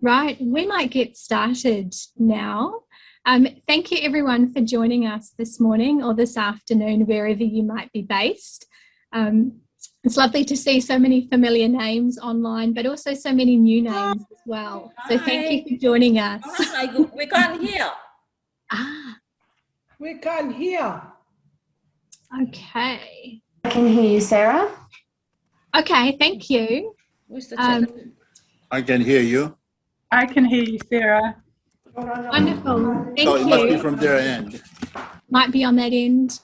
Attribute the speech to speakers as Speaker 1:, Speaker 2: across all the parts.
Speaker 1: Right, we might get started now. Thank you everyone for joining us this morning or this afternoon, wherever you might be based. It's lovely to see so many familiar names online, but also so many new names as well. So thank you for joining us.
Speaker 2: Hi, we can't hear.
Speaker 3: We can't hear.
Speaker 1: Okay.
Speaker 4: I can hear you, Sarah.
Speaker 1: Okay, thank you.
Speaker 5: I can hear you.
Speaker 6: I can hear you, Sarah.
Speaker 1: Wonderful. Thank
Speaker 5: So
Speaker 1: you.
Speaker 5: it must be from their end.
Speaker 1: Might be on that end.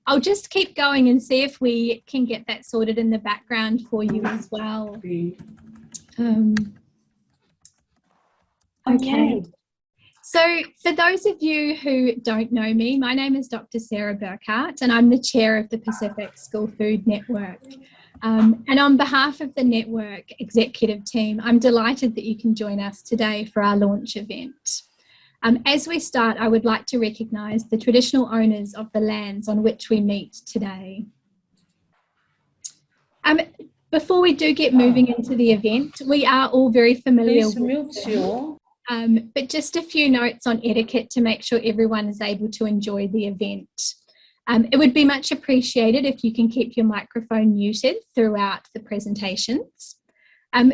Speaker 1: I'll just keep going and see if we can get that sorted in the background for you as well. Okay. So for those of you who don't know me, my name is Dr. Sarah Burkhart and I'm the chair of the Pacific School Food Network. And on behalf of the network executive team, I'm delighted that you can join us today for our launch event. As we start, I would like to recognise the traditional owners of the lands on which we meet today. Before we do get moving into the event, we are all very familiar with but just a few notes on etiquette to make sure everyone is able to enjoy the event. It would be much appreciated if you can keep your microphone muted throughout the presentations.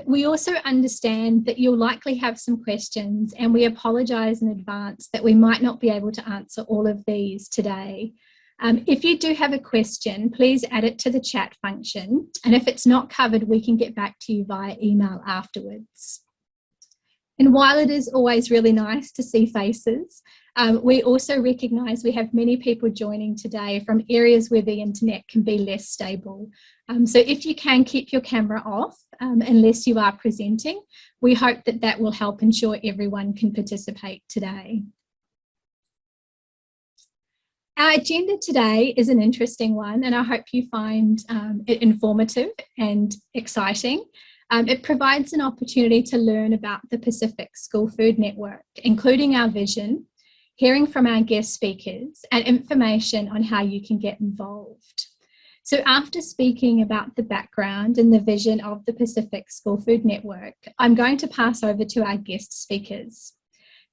Speaker 1: We also understand that you'll likely have some questions and we apologise in advance that we might not be able to answer all of these today. If you do have a question, please add it to the chat function, and if it's not covered, we can get back to you via email afterwards. And while it is always really nice to see faces, we also recognise we have many people joining today from areas where the internet can be less stable. So if you can keep your camera off, unless you are presenting, we hope that that will help ensure everyone can participate today. Our agenda today is an interesting one, and I hope you find it informative and exciting. It provides an opportunity to learn about the Pacific School Food Network, including our vision, hearing from our guest speakers, and information on how you can get involved. So after speaking about the background and the vision of the Pacific School Food Network, I'm going to pass over to our guest speakers.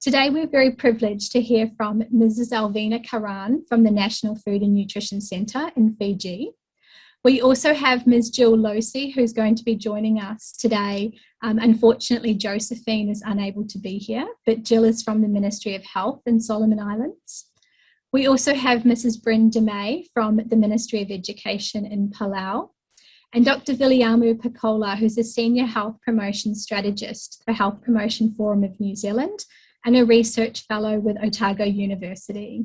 Speaker 1: Today, we're very privileged to hear from Mrs. Alvina Karan from the National Food and Nutrition Centre in Fiji. We also have Ms. Jill Losey, who's going to be joining us today. Unfortunately, Josephine is unable to be here, but Jill is from the Ministry of Health in Solomon Islands. We also have Mrs. Bryn DeMay from the Ministry of Education in Palau, and Dr. Viliamu Pakola, who's a Senior Health Promotion Strategist for Health Promotion Forum of New Zealand and a Research Fellow with Otago University.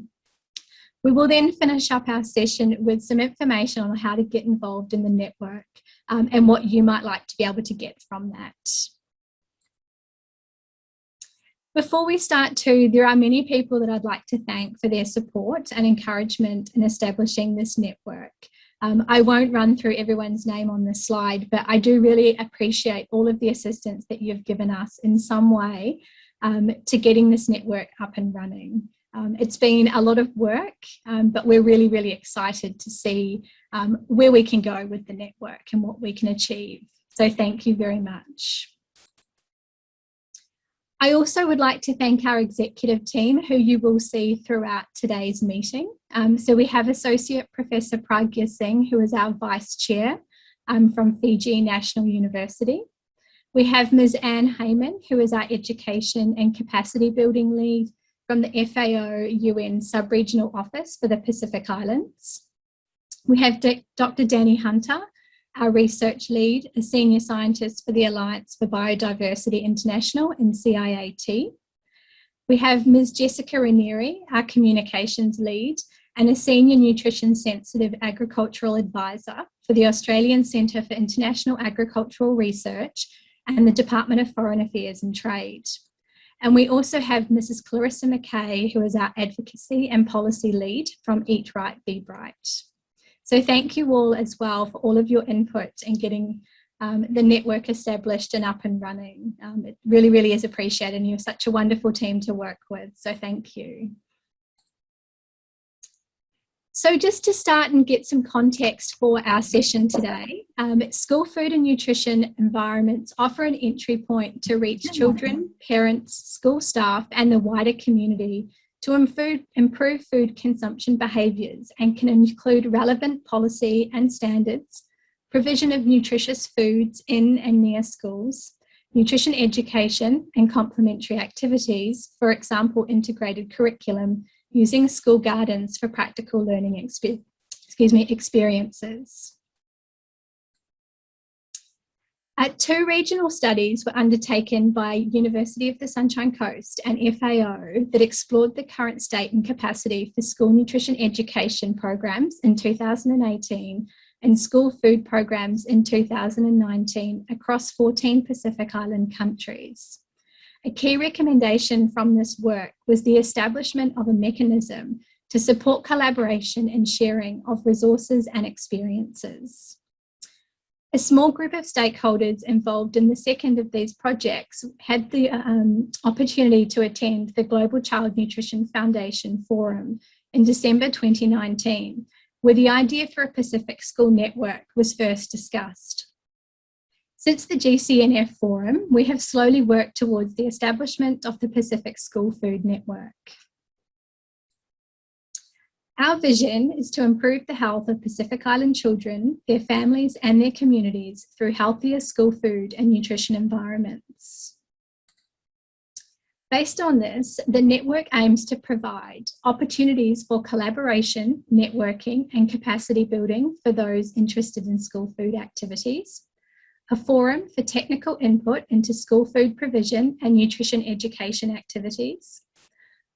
Speaker 1: We will then finish up our session with some information on how to get involved in the network and what you might like to be able to get from that. Before we start too, there are many people that I'd like to thank for their support and encouragement in establishing this network. I won't run through everyone's name on this slide, but I do really appreciate all of the assistance that you've given us in some way to getting this network up and running. It's been a lot of work, but we're really, really excited to see where we can go with the network and what we can achieve. So thank you very much. I also would like to thank our executive team, who you will see throughout today's meeting. So we have Associate Professor Pragya Singh, who is our Vice Chair from Fiji National University. We have Ms. Anne Heyman, who is our Education and Capacity Building Lead from the FAO UN Sub-Regional Office for the Pacific Islands. We have Dr. Danny Hunter, our Research Lead, a Senior Scientist for the Alliance for Biodiversity International in CIAT. We have Ms. Jessica Ranieri, our Communications Lead, and a Senior Nutrition Sensitive Agricultural Advisor for the Australian Centre for International Agricultural Research and the Department of Foreign Affairs and Trade. And we also have Mrs. Clarissa McKay, who is our Advocacy and Policy Lead from Eat Right, Be Bright. So thank you all as well for all of your input in getting the network established and up and running. It really, really is appreciated, and you're such a wonderful team to work with, so thank you. So just to start and get some context for our session today, school food and nutrition environments offer an entry point to reach children, parents, school staff and the wider community to improve food consumption behaviours and can include relevant policy and standards, provision of nutritious foods in and near schools, nutrition education and complementary activities, for example, integrated curriculum, using school gardens for practical learning experiences. Two regional studies were undertaken by University of the Sunshine Coast and FAO that explored the current state and capacity for school nutrition education programs in 2018 and school food programs in 2019 across 14 Pacific Island countries. A key recommendation from this work was the establishment of a mechanism to support collaboration and sharing of resources and experiences. A small group of stakeholders involved in the second of these projects had the opportunity to attend the Global Child Nutrition Foundation Forum in December 2019, where the idea for a Pacific School Network was first discussed. Since the GCNF Forum, we have slowly worked towards the establishment of the Pacific School Food Network. Our vision is to improve the health of Pacific Island children, their families and their communities through healthier school food and nutrition environments. Based on this, the network aims to provide opportunities for collaboration, networking and capacity building for those interested in school food activities, a forum for technical input into school food provision and nutrition education activities,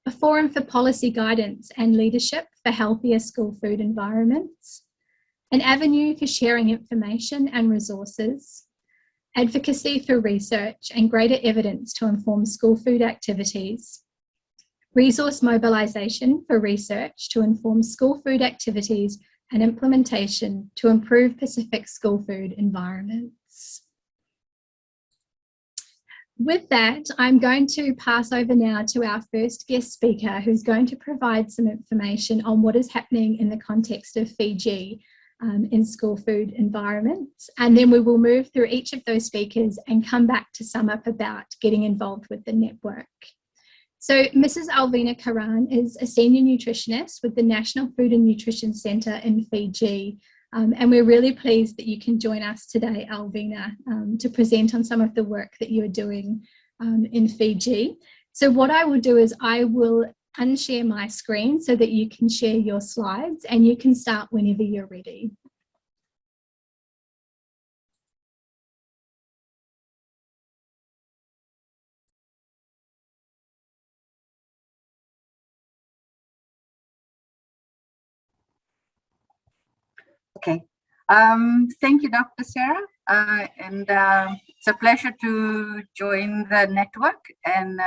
Speaker 1: a forum for policy guidance and leadership for healthier school food environments, an avenue for sharing information and resources, advocacy for research and greater evidence to inform school food activities, resource mobilisation for research to inform school food activities and implementation to improve Pacific school food environments. With that, I'm going to pass over now to our first guest speaker, who's going to provide some information on what is happening in the context of Fiji in school food environments. And then we will move through each of those speakers and come back to sum up about getting involved with the network. So Mrs. Alvina Karan is a senior nutritionist with the National Food and Nutrition Centre in Fiji. And we're really pleased that you can join us today, Alvina, to present on some of the work that you are doing in Fiji. So what I will do is I will unshare my screen so that you can share your slides and you can start whenever you're ready.
Speaker 6: Okay. Thank you, Dr. Sarah. It's a pleasure to join the network and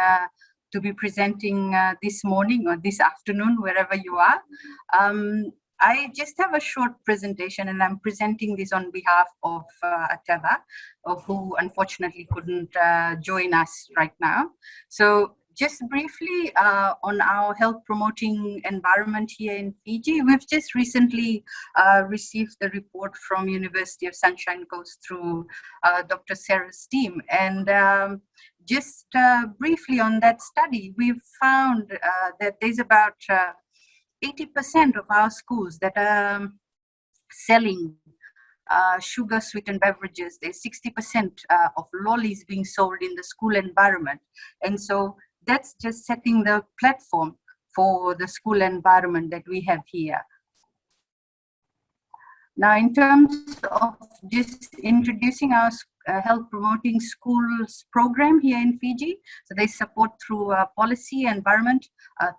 Speaker 6: to be presenting this morning or this afternoon, wherever you are. I just have a short presentation and I'm presenting this on behalf of Ateva, who unfortunately couldn't join us right now. So just briefly on our health promoting environment here in Fiji, we've just recently received the report from University of Sunshine Coast through Dr. Sarah's team. And just briefly on that study, we've found that there's about 80% of our schools that are selling sugar sweetened beverages. There's 60% of lollies being sold in the school environment. And so that's just setting the platform for the school environment that we have here. Now, in terms of just introducing our health promoting schools program here in Fiji, so they support through policy, environment,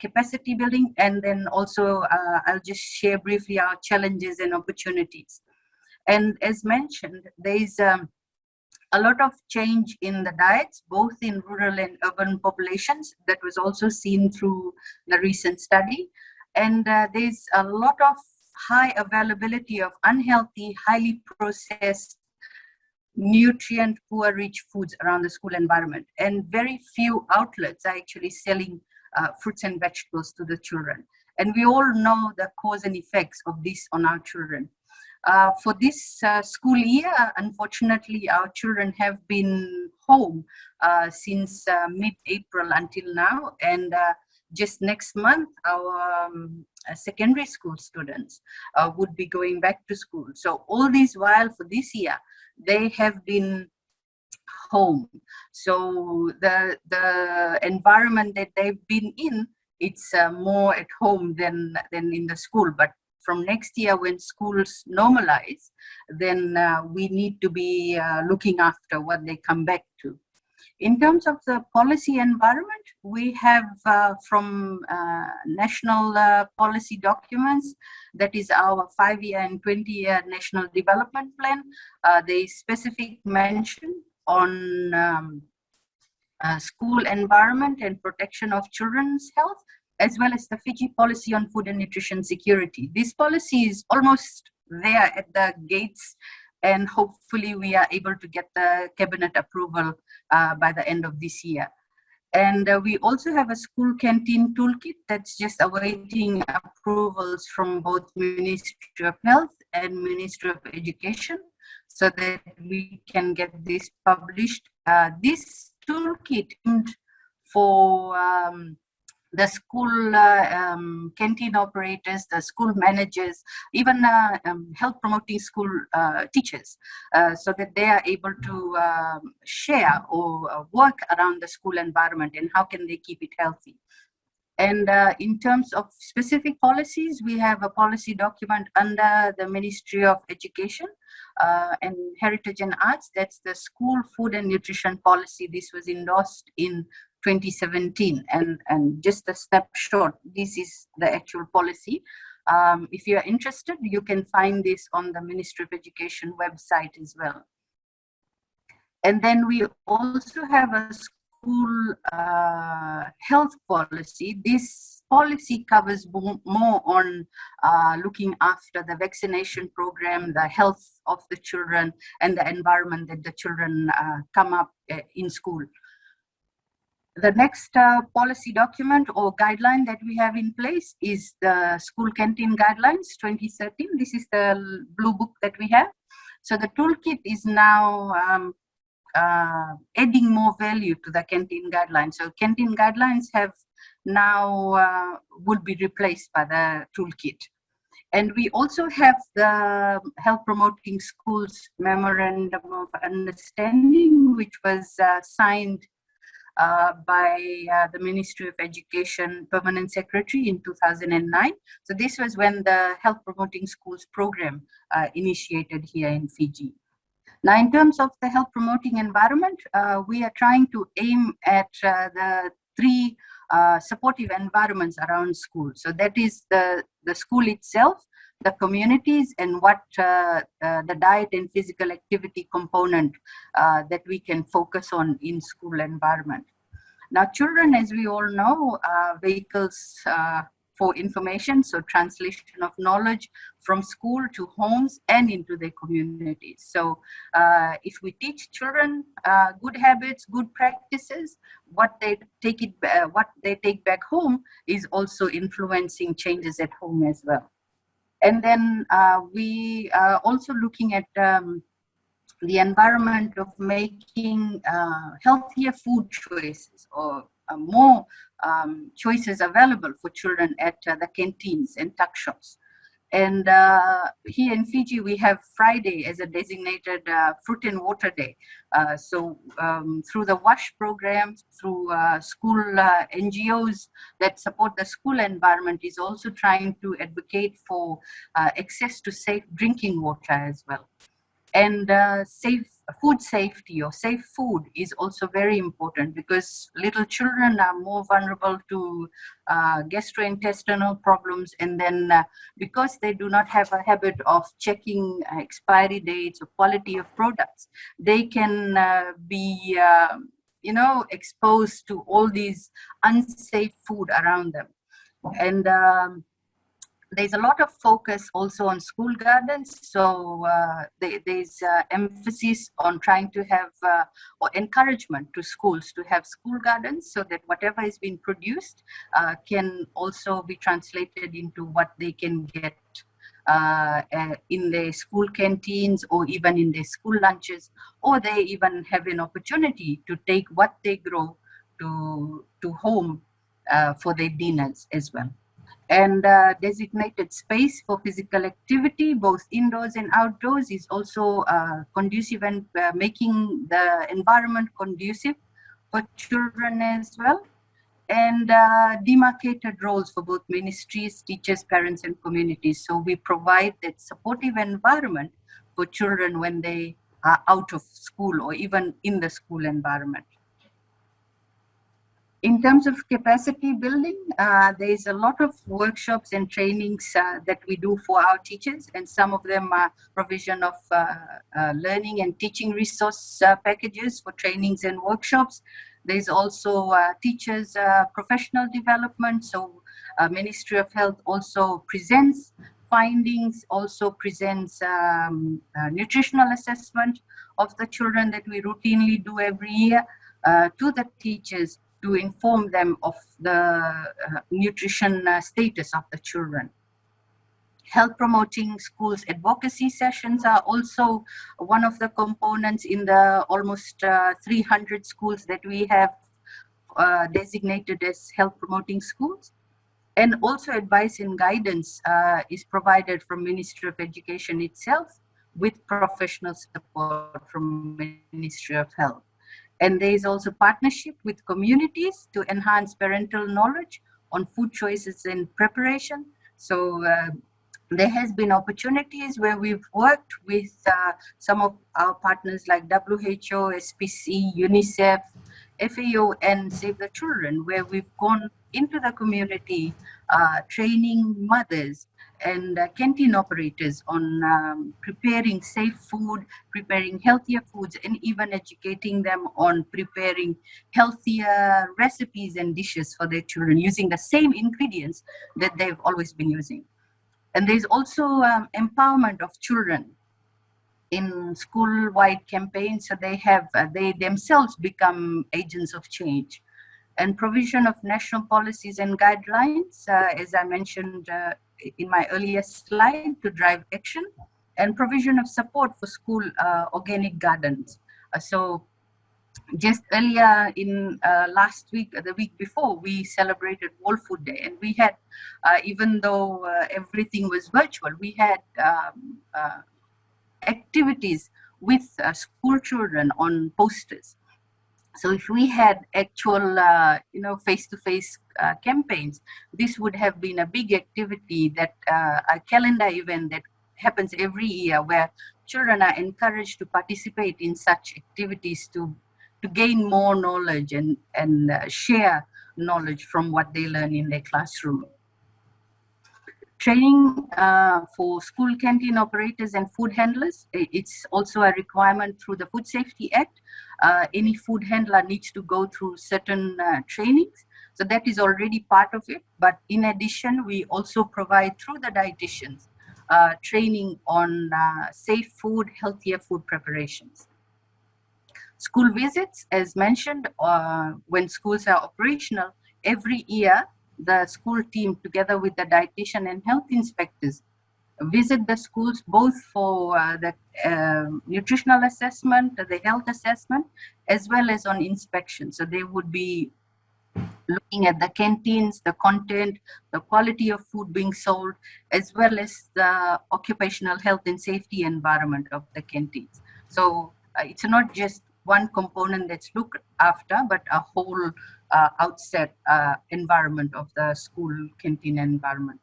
Speaker 6: capacity building, and then also I'll just share briefly our challenges and opportunities. And as mentioned, there's a lot of change in the diets, both in rural and urban populations. That was also seen through the recent study. And there's a lot of high availability of unhealthy, highly processed, nutrient poor rich foods around the school environment. And very few outlets are actually selling fruits and vegetables to the children. And we all know the cause and effects of this on our children. For this school year, unfortunately, our children have been home since mid-April until now, and just next month, our secondary school students would be going back to school. So all this while for this year, they have been home. So the environment that they've been in, it's more at home than in the school. But from next year, when schools normalize, then we need to be looking after what they come back to. In terms of the policy environment, we have from national policy documents, that is our 5-year and 20-year national development plan, the specific mention on school environment and protection of children's health, as well as the Fiji policy on food and nutrition security. This policy is almost there at the gates, and hopefully we are able to get the cabinet approval by the end of this year. And we also have a school canteen toolkit that's just awaiting approvals from both Ministry of Health and Ministry of Education, so that we can get this published. This toolkit for the school canteen operators, the school managers, even health promoting school teachers, so that they are able to share or work around the school environment and how can they keep it healthy. And in terms of specific policies, we have a policy document under the Ministry of Education and Heritage and Arts. That's the School Food and Nutrition Policy. This was endorsed in 2017, and just a snapshot, this is the actual policy. If you are interested, you can find this on the Ministry of Education website as well. And then we also have a school health policy. This policy covers more on looking after the vaccination program, the health of the children, and the environment that the children come up in school. The next policy document or guideline that we have in place is the School Canteen Guidelines 2013. This is the blue book that we have. So the toolkit is now adding more value to the canteen guidelines. So canteen guidelines have now would be replaced by the toolkit. And we also have the Health Promoting Schools Memorandum of Understanding, which was signed by the Ministry of Education Permanent Secretary in 2009. So this was when the Health Promoting Schools program initiated here in Fiji. Now, in terms of the health promoting environment, we are trying to aim at the 3 supportive environments around school. So that is the school itself, the communities, and what the diet and physical activity component that we can focus on in school environment. Now, children, as we all know, are vehicles for information, so translation of knowledge from school to homes and into their communities. So if we teach children good habits, good practices, what they take back home is also influencing changes at home as well. And then we are also looking at the environment of making healthier food choices, or more choices available for children at the canteens and tuck shops. And here in Fiji, we have Friday as a designated fruit and water day. So through the WASH programs, through school NGOs that support the school environment, is also trying to advocate for access to safe drinking water as well. And safe food safety, or safe food, is also very important, because little children are more vulnerable to gastrointestinal problems, and then because they do not have a habit of checking expiry dates or quality of products, they can be exposed to all these unsafe food around them. And there's a lot of focus also on school gardens. So there's emphasis on trying to have or encouragement to schools to have school gardens, so that whatever is being produced can also be translated into what they can get in their school canteens, or even in their school lunches, or they even have an opportunity to take what they grow to home for their dinners as well. And designated space for physical activity, both indoors and outdoors, is also conducive and making the environment conducive for children as well. And demarcated roles for both ministries, teachers, parents, and communities. So we provide that supportive environment for children when they are out of school or even in the school environment. In terms of capacity building, there is a lot of workshops and trainings that we do for our teachers, and some of them are provision of learning and teaching resource packages for trainings and workshops. There's also teachers' professional development. So Ministry of Health also presents findings, also presents nutritional assessment of the children that we routinely do every year to the teachers, to inform them of the nutrition status of the children. Health promoting schools advocacy sessions are also one of the components in the almost 300 schools that we have designated as health promoting schools. And also advice and guidance is provided from Ministry of Education itself, with professional support from Ministry of Health. And there is also partnership with communities to enhance parental knowledge on food choices and preparation. So there has been opportunities where we've worked with some of our partners like WHO, SPC, UNICEF, FAO, and Save the Children, where we've gone into the community training mothers and canteen operators on preparing safe food, preparing healthier foods, and even educating them on preparing healthier recipes and dishes for their children using the same ingredients that they've always been using. And there's also empowerment of children in school-wide campaigns, so they themselves become agents of change. And provision of national policies and guidelines, as I mentioned in my earlier slide, to drive action, and provision of support for school organic gardens. So just earlier in last week, the week before, we celebrated World Food Day, and we had, even though everything was virtual, we had activities with school children on posters. So if we had actual, face-to-face campaigns, this would have been a big activity, that a calendar event that happens every year, where children are encouraged to participate in such activities to gain more knowledge and share knowledge from what they learn in their classroom. Training for school canteen operators and food handlers, it's also a requirement through the Food Safety Act. Any food handler needs to go through certain trainings. So that is already part of it. But in addition, we also provide through the dietitians training on safe food, healthier food preparations. School visits, as mentioned, when schools are operational, every year, the school team, together with the dietitian and health inspectors, visit the schools both for the nutritional assessment, the health assessment, as well as on inspection. So they would be looking at the canteens, the content, the quality of food being sold, as well as the occupational health and safety environment of the canteens. So it's not just one component that's looked after, but a whole outset environment of the school canteen environment.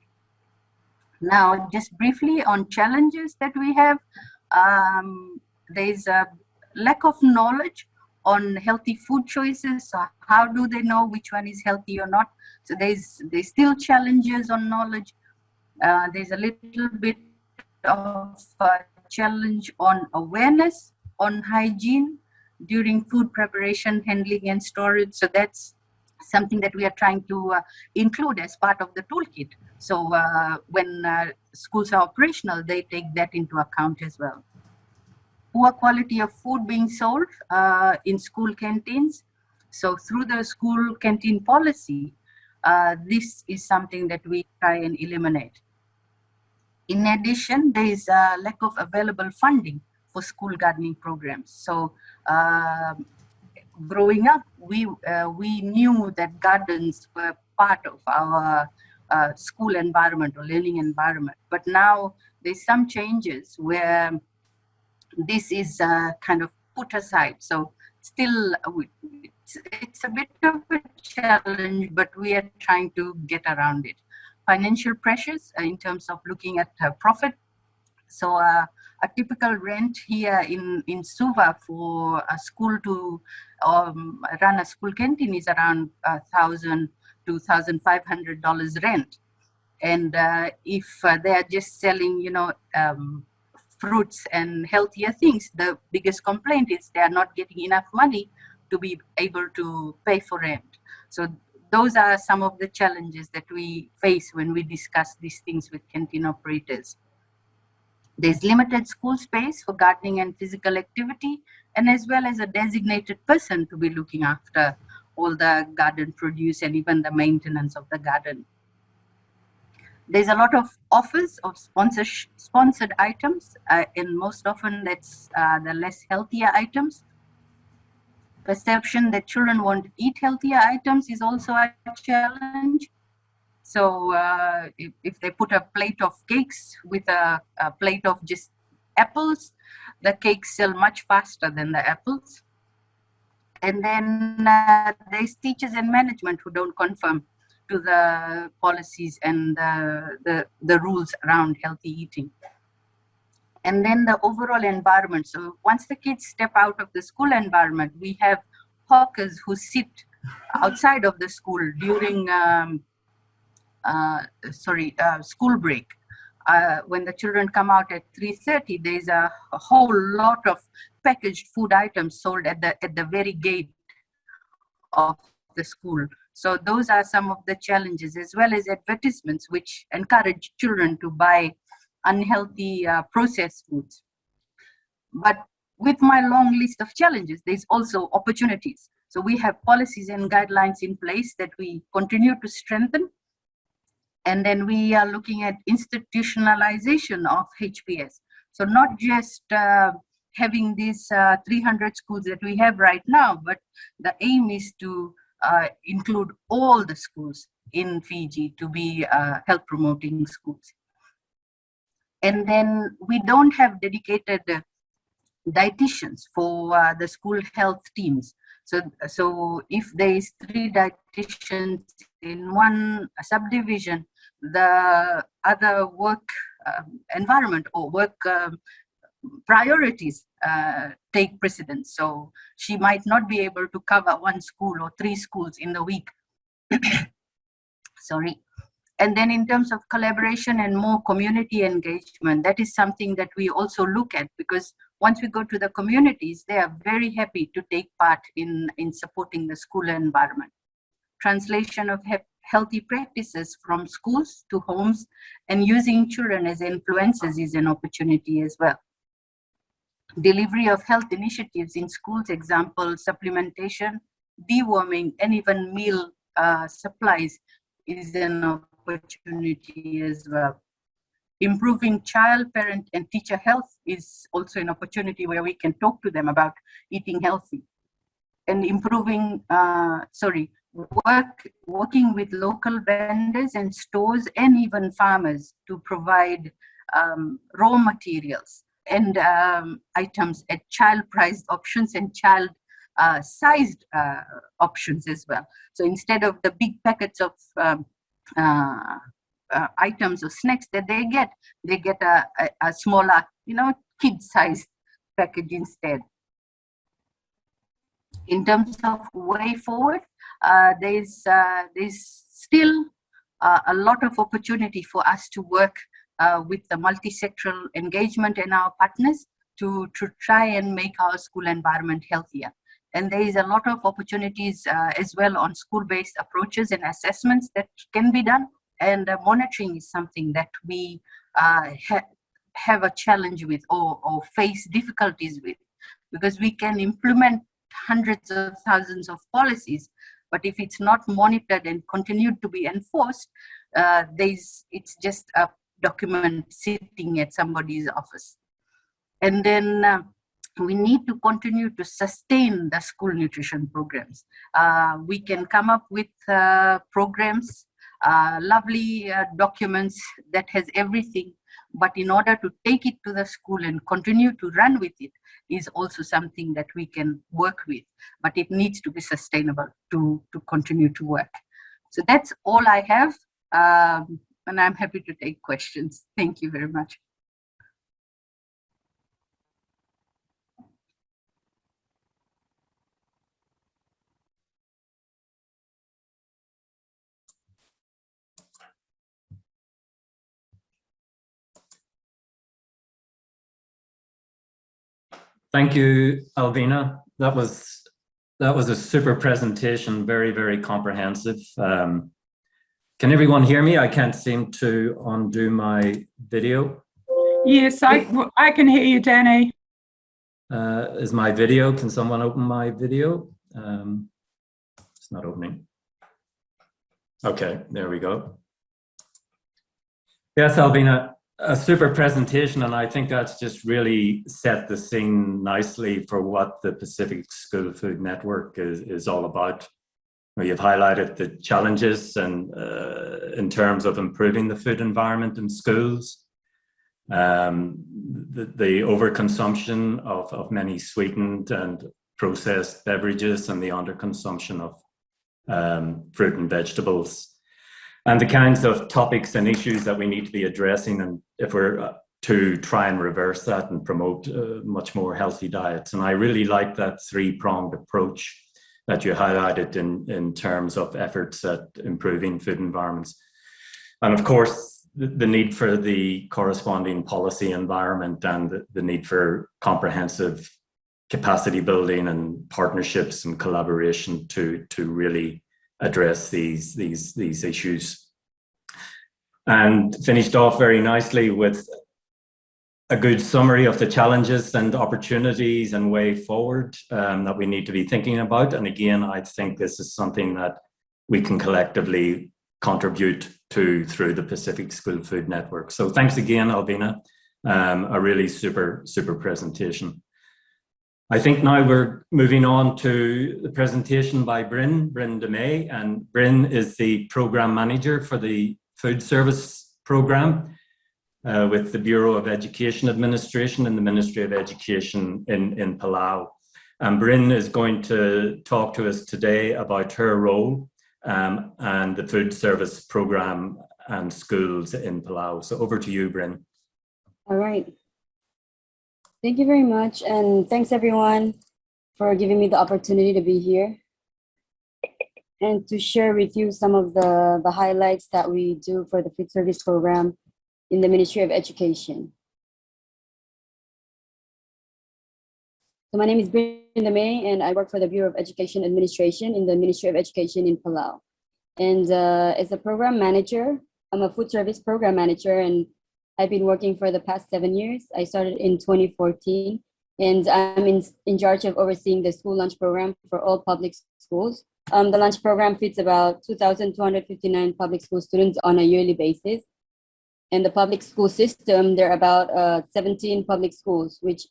Speaker 6: Now, just briefly on challenges that we have, there's a lack of knowledge on healthy food choices. So how do they know which one is healthy or not? So there's still challenges on knowledge. There's a little bit of challenge on awareness on hygiene during food preparation, handling, and storage. So that's something that we are trying to include as part of the toolkit. So when schools are operational, they take that into account as well. Poor quality of food being sold in school canteens. So through the school canteen policy, this is something that we try and eliminate. In addition, there is a lack of available funding for school gardening programs. So growing up, we knew that gardens were part of our school environment or learning environment. But now there's some changes where this is kind of put aside. So still, it's a bit of a challenge, but we are trying to get around it. Financial pressures in terms of looking at profit. So a typical rent here in Suva for a school to run a school canteen is around $1,000 to $1,500 rent. And if they are just selling, fruits and healthier things, the biggest complaint is they are not getting enough money to be able to pay for rent. So those are some of the challenges that we face when we discuss these things with canteen operators. There's limited school space for gardening and physical activity, and as well as a designated person to be looking after all the garden produce and even the maintenance of the garden. There's a lot of offers of sponsored items, and most often that's the less healthier items. Perception that children want to eat healthier items is also a challenge. So if they put a plate of cakes with a plate of just apples, the cakes sell much faster than the apples. And then there's teachers and management who don't conform to the policies and the rules around healthy eating. And then the overall environment. So once the kids step out of the school environment, we have hawkers who sit outside of the school during school break. When the children come out at 3:30, there's a whole lot of packaged food items sold at the very gate of the school. So those are some of the challenges, as well as advertisements which encourage children to buy unhealthy processed foods. But with my long list of challenges, there's also opportunities. So we have policies and guidelines in place that we continue to strengthen. And then we are looking at institutionalization of HPS. So not just having these 300 schools that we have right now, but the aim is to include all the schools in Fiji to be health promoting schools. And then we don't have dedicated dietitians for the school health teams. So if there is 3 dietitians in one subdivision, the other work environment or work priorities take precedence. So she might not be able to cover 1 school or 3 schools in the week. Sorry. And then in terms of collaboration and more community engagement, that is something that we also look at, because once we go to the communities, they are very happy to take part in supporting the school environment. Translation of healthy practices from schools to homes and using children as influencers is an opportunity as well. Delivery of health initiatives in schools, example, supplementation, deworming, and even meal supplies is an opportunity as well. Improving child, parent, and teacher health is also an opportunity where we can talk to them about eating healthy. And improving, working with local vendors and stores and even farmers to provide raw materials and items at child-priced options and child-sized options as well. So instead of the big packets of items or snacks that they get a smaller, kid-sized package instead. In terms of way forward, there's still a lot of opportunity for us to work with the multi-sectoral engagement and our partners to try and make our school environment healthier. And there is a lot of opportunities as well on school-based approaches and assessments that can be done. And monitoring is something that we have a challenge with or face difficulties with, because we can implement hundreds of thousands of policies, but if it's not monitored and continued to be enforced, it's just a document sitting at somebody's office. And then we need to continue to sustain the school nutrition programs. We can come up with programs, lovely documents that has everything, but in order to take it to the school and continue to run with it is also something that we can work with, but it needs to be sustainable to continue to work. So that's all I have, and I'm happy to take questions. Thank you very much.
Speaker 3: Thank you, Alvina. That was a super presentation, very, very comprehensive. Can everyone hear me? I can't seem to undo my video.
Speaker 4: Yes, I can hear you, Danny.
Speaker 3: Is my video, can someone open my video? It's not opening. Okay, there we go. Yes, Alvina, a super presentation, and I think that's just really set the scene nicely for what the Pacific School Food Network is all about. You've highlighted the challenges and in terms of improving the food environment in schools, the overconsumption of many sweetened and processed beverages, and the underconsumption of fruit and vegetables, and the kinds of topics and issues that we need to be addressing, and if we're to try and reverse that and promote much more healthy diets. And I really like that three-pronged approach that you highlighted in terms of efforts at improving food environments. And of course, the need for the corresponding policy environment and the need for comprehensive capacity building and partnerships and collaboration to really address these issues. And finished off very nicely with a good summary of the challenges and opportunities and way forward that we need to be thinking about. And again, I think this is something that we can collectively contribute to through the Pacific School Food Network. So thanks again, Alvina. A really super presentation. I think now we're moving on to the presentation by Bryn DeMay, and Bryn is the program manager for the food service program with the Bureau of Education Administration and the Ministry of Education in Palau. And Bryn is going to talk to us today about her role and the food service program and schools in Palau. So over to you, Bryn.
Speaker 7: All right. Thank you very much. And thanks everyone for giving me the opportunity to be here and to share with you some of the highlights that we do for the food service program in the Ministry of Education. So my name is Brenda May, and I work for the Bureau of Education Administration in the Ministry of Education in Palau. And as a program manager, I'm a food service program manager, and I've been working for the past 7 years. I started in 2014, and I'm in charge of overseeing the school lunch program for all public schools. The lunch program feeds about 2,259 public school students on a yearly basis. And the public school system, there are about 17 public schools, which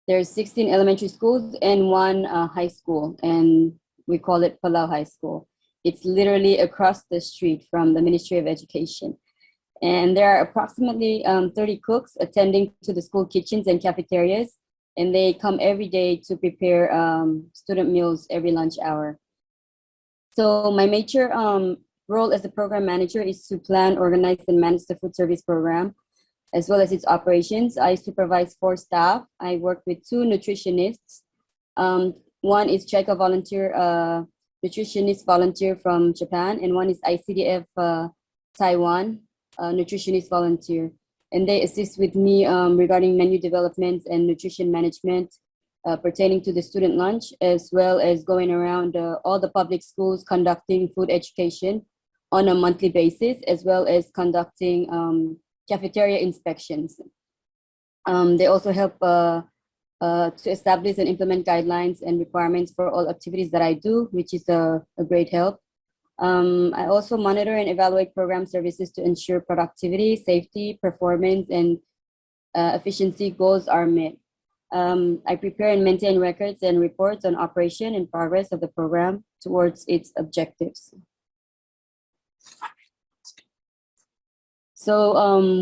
Speaker 7: there's 16 elementary schools and 1 high school, and we call it Palau High School. It's literally across the street from the Ministry of Education. And there are approximately 30 cooks attending to the school kitchens and cafeterias, and they come every day to prepare student meals every lunch hour. So my major role as the program manager is to plan, organize, and manage the food service program, as well as its operations. I supervise 4 staff. I work with 2 nutritionists. One is Chaika volunteer, nutritionist volunteer from Japan, and one is ICDF Taiwan, nutritionist volunteer. And they assist with me regarding menu development and nutrition management, pertaining to the student lunch, as well as going around all the public schools conducting food education on a monthly basis, as well as conducting cafeteria inspections. They also help to establish and implement guidelines and requirements for all activities that I do, which is a great help. I also monitor and evaluate program services to ensure productivity, safety, performance, and efficiency goals are met. I prepare and maintain records and reports on operation and progress of the program towards its objectives. So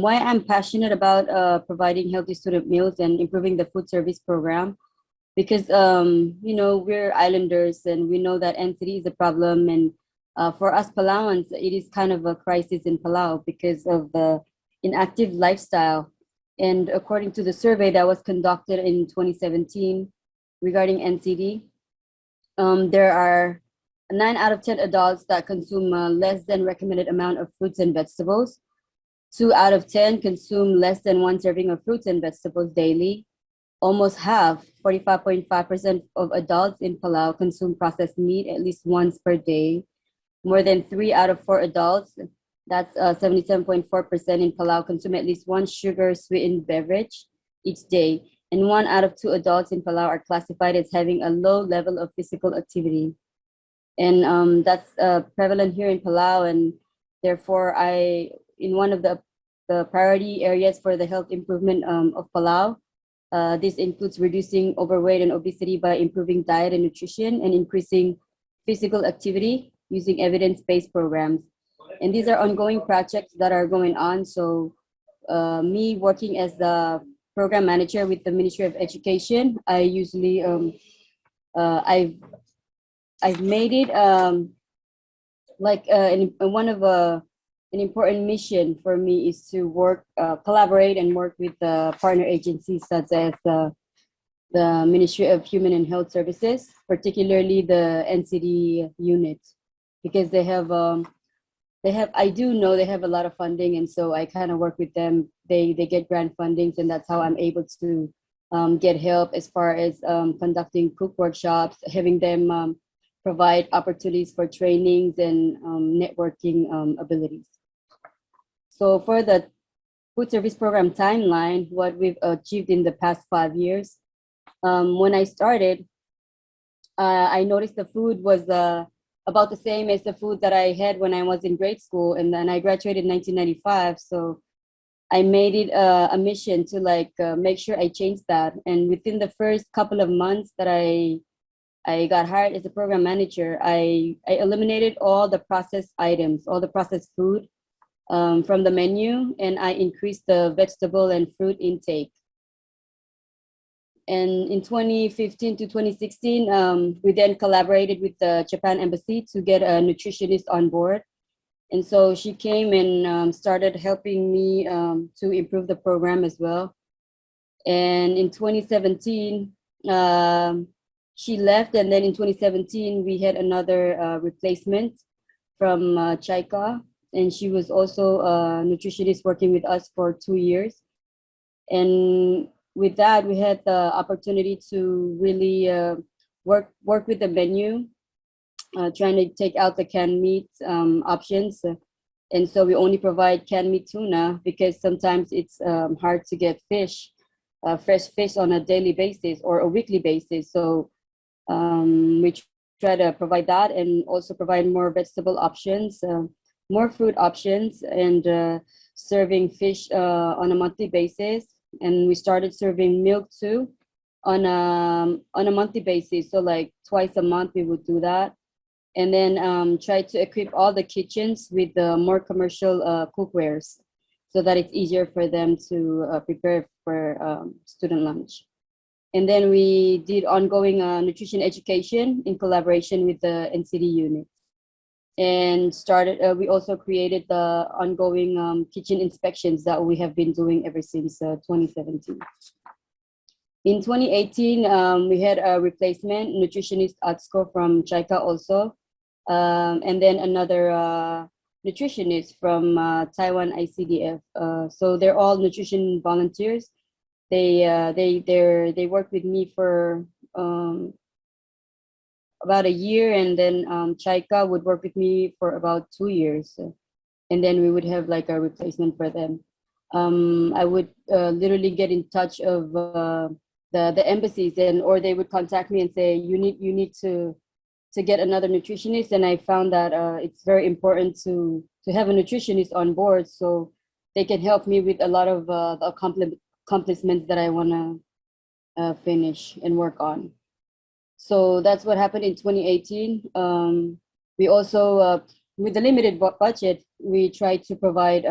Speaker 7: why I'm passionate about providing healthy student meals and improving the food service program, because you know, we're islanders and we know that NCD is a problem, and for us Palauans, it is kind of a crisis in Palau because of the inactive lifestyle. And according to the survey that was conducted in 2017 regarding NCD, there are 9 out of 10 adults that consume less than recommended amount of fruits and vegetables. 2 out of 10 consume less than 1 serving of fruits and vegetables daily. Almost half, 45.5% of adults in Palau consume processed meat at least once per day. More than 3 out of 4 adults, that's 77.4% in Palau, consume at least 1 sugar sweetened beverage each day. And 1 out of 2 adults in Palau are classified as having a low level of physical activity. And that's prevalent here in Palau, and therefore in one of the priority areas for the health improvement of Palau, this includes reducing overweight and obesity by improving diet and nutrition and increasing physical activity using evidence-based programs. And these are ongoing projects that are going on. So me working as the program manager with the Ministry of Education, I usually, I've made it like one of an important mission for me is to work, collaborate and work with the partner agencies such as the Ministry of Human and Health Services, particularly the NCD unit, because they have, I do know they have a lot of funding, and so I kind of work with them. They get grant fundings, and that's how I'm able to get help as far as conducting cook workshops, having them provide opportunities for trainings and networking abilities. So for the food service program timeline, what we've achieved in the past 5 years, when I started, I noticed the food was about the same as the food that I had when I was in grade school, and then I graduated in 1995. So I made it a mission to like make sure I changed that. And within the first couple of months that I got hired as a program manager, I eliminated all the processed items, all the processed food from the menu, and I increased the vegetable and fruit intake. And in 2015 to 2016, we then collaborated with the Japan Embassy to get a nutritionist on board. And so she came and started helping me to improve the program as well. And in 2017, she left, and then in 2017, we had another replacement from Chaika, and she was also a nutritionist working with us for 2 years. And with that, we had the opportunity to really work with the menu, trying to take out the canned meat options. And so we only provide canned meat tuna because sometimes it's hard to get fish, fresh fish on a daily basis or a weekly basis. So we try to provide that and also provide more vegetable options, more fruit options, and serving fish on a monthly basis. And we started serving milk too on a monthly basis. So like twice a month we would do that. And then try to equip all the kitchens with more commercial cookwares so that it's easier for them to prepare for student lunch. And then we did ongoing nutrition education in collaboration with the NCD unit. And we also created the ongoing kitchen inspections that we have been doing ever since 2017. In 2018, we had a replacement nutritionist Atsuko from Chaika also, and then another nutritionist from Taiwan ICDF. So they're all nutrition volunteers. they worked with me for about a year, and then Chaika would work with me for about 2 years, and then we would have like a replacement for them. I would literally get in touch of the embassies, and or they would contact me and say you need to get another nutritionist, and I found that it's very important to have a nutritionist on board so they can help me with a lot of the accomplishments that I want to finish and work on. So that's what happened in 2018. We also, with the limited budget, we tried to provide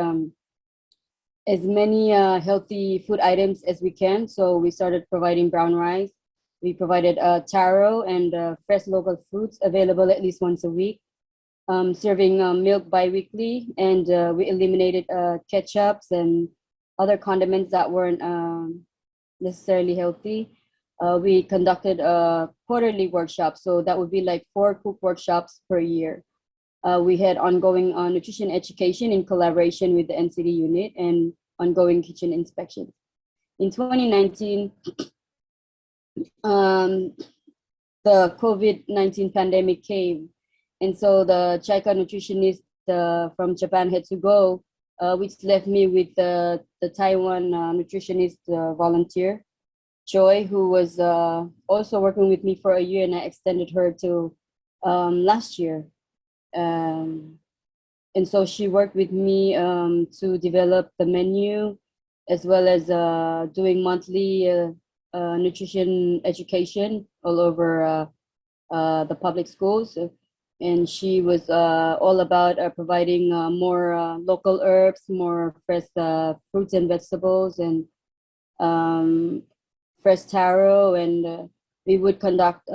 Speaker 7: as many healthy food items as we can. So we started providing brown rice. We provided taro and fresh local fruits available at least once a week, serving milk bi-weekly, and we eliminated ketchups and other condiments that weren't necessarily healthy. We conducted quarterly workshops, so that would be like 4 cook workshops per year. We had ongoing nutrition education in collaboration with the NCD unit and ongoing kitchen inspections. In 2019, the COVID-19 pandemic came, and so the Chaika nutritionist from Japan had to go, which left me with the Taiwan nutritionist volunteer, Joy, who was also working with me for a year, and I extended her to last year. And so she worked with me to develop the menu, as well as doing monthly nutrition education all over the public schools. And she was all about providing more local herbs, more fresh fruits and vegetables, and fresh taro. And we would conduct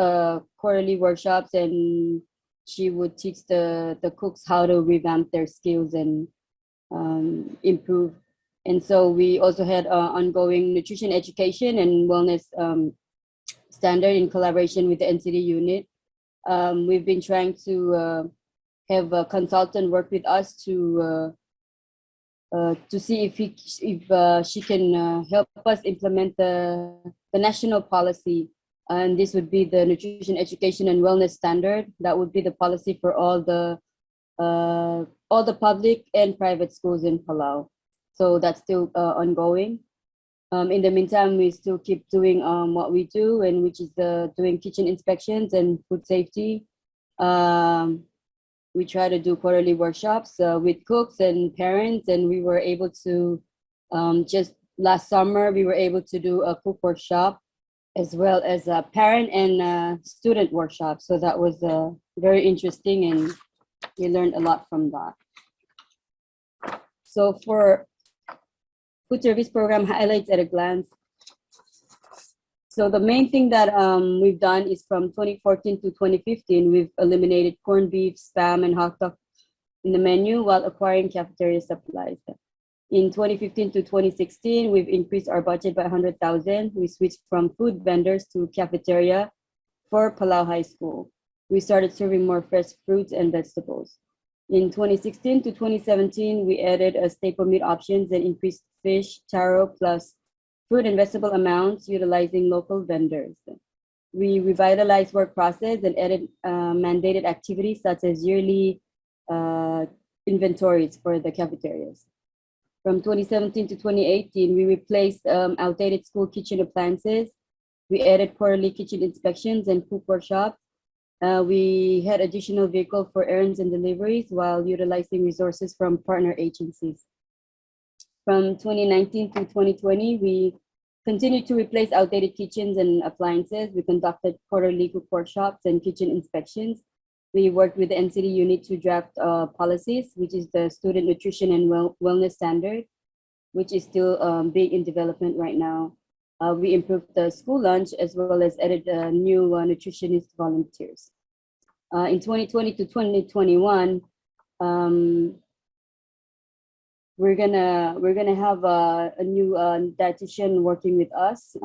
Speaker 7: quarterly workshops, and she would teach the cooks how to revamp their skills and improve. And so we also had ongoing nutrition education and wellness standard in collaboration with the NCD unit. We've been trying to have a consultant work with us to see if she can help us implement the national policy. And this would be the nutrition education and wellness standard. That would be the policy for all the public and private schools in Palau. So that's still ongoing. In the meantime, we still keep doing what we do, and which is doing kitchen inspections and food safety. We try to do quarterly workshops with cooks and parents, and we were able to, just last summer, we were able to do a cook workshop as well as a parent and student workshop. So that was very interesting, and we learned a lot from that. So for food service program highlights at a glance. So the main thing that we've done is from 2014 to 2015, we've eliminated corned beef, spam, and hot dog in the menu while acquiring cafeteria supplies. In 2015 to 2016, we've increased our budget by 100,000. We switched from food vendors to cafeteria for Palau High School. We started serving more fresh fruits and vegetables. In 2016 to 2017, we added staple meat options and increased fish, taro, plus fruit and vegetable amounts utilizing local vendors. We revitalized work process and added mandated activities such as yearly inventories for the cafeterias. From 2017 to 2018, we replaced outdated school kitchen appliances. We added quarterly kitchen inspections and cook workshops. We had additional vehicle for errands and deliveries while utilizing resources from partner agencies. From 2019 to 2020, we continued to replace outdated kitchens and appliances. We conducted quarterly cook workshops and kitchen inspections. We worked with the NCD unit to draft policies, which is the Student Nutrition and Wellness Standard, which is still being in development right now. We improved the school lunch as well as added new nutritionist volunteers. In 2020 to 2021, we're gonna have a new dietitian working with us.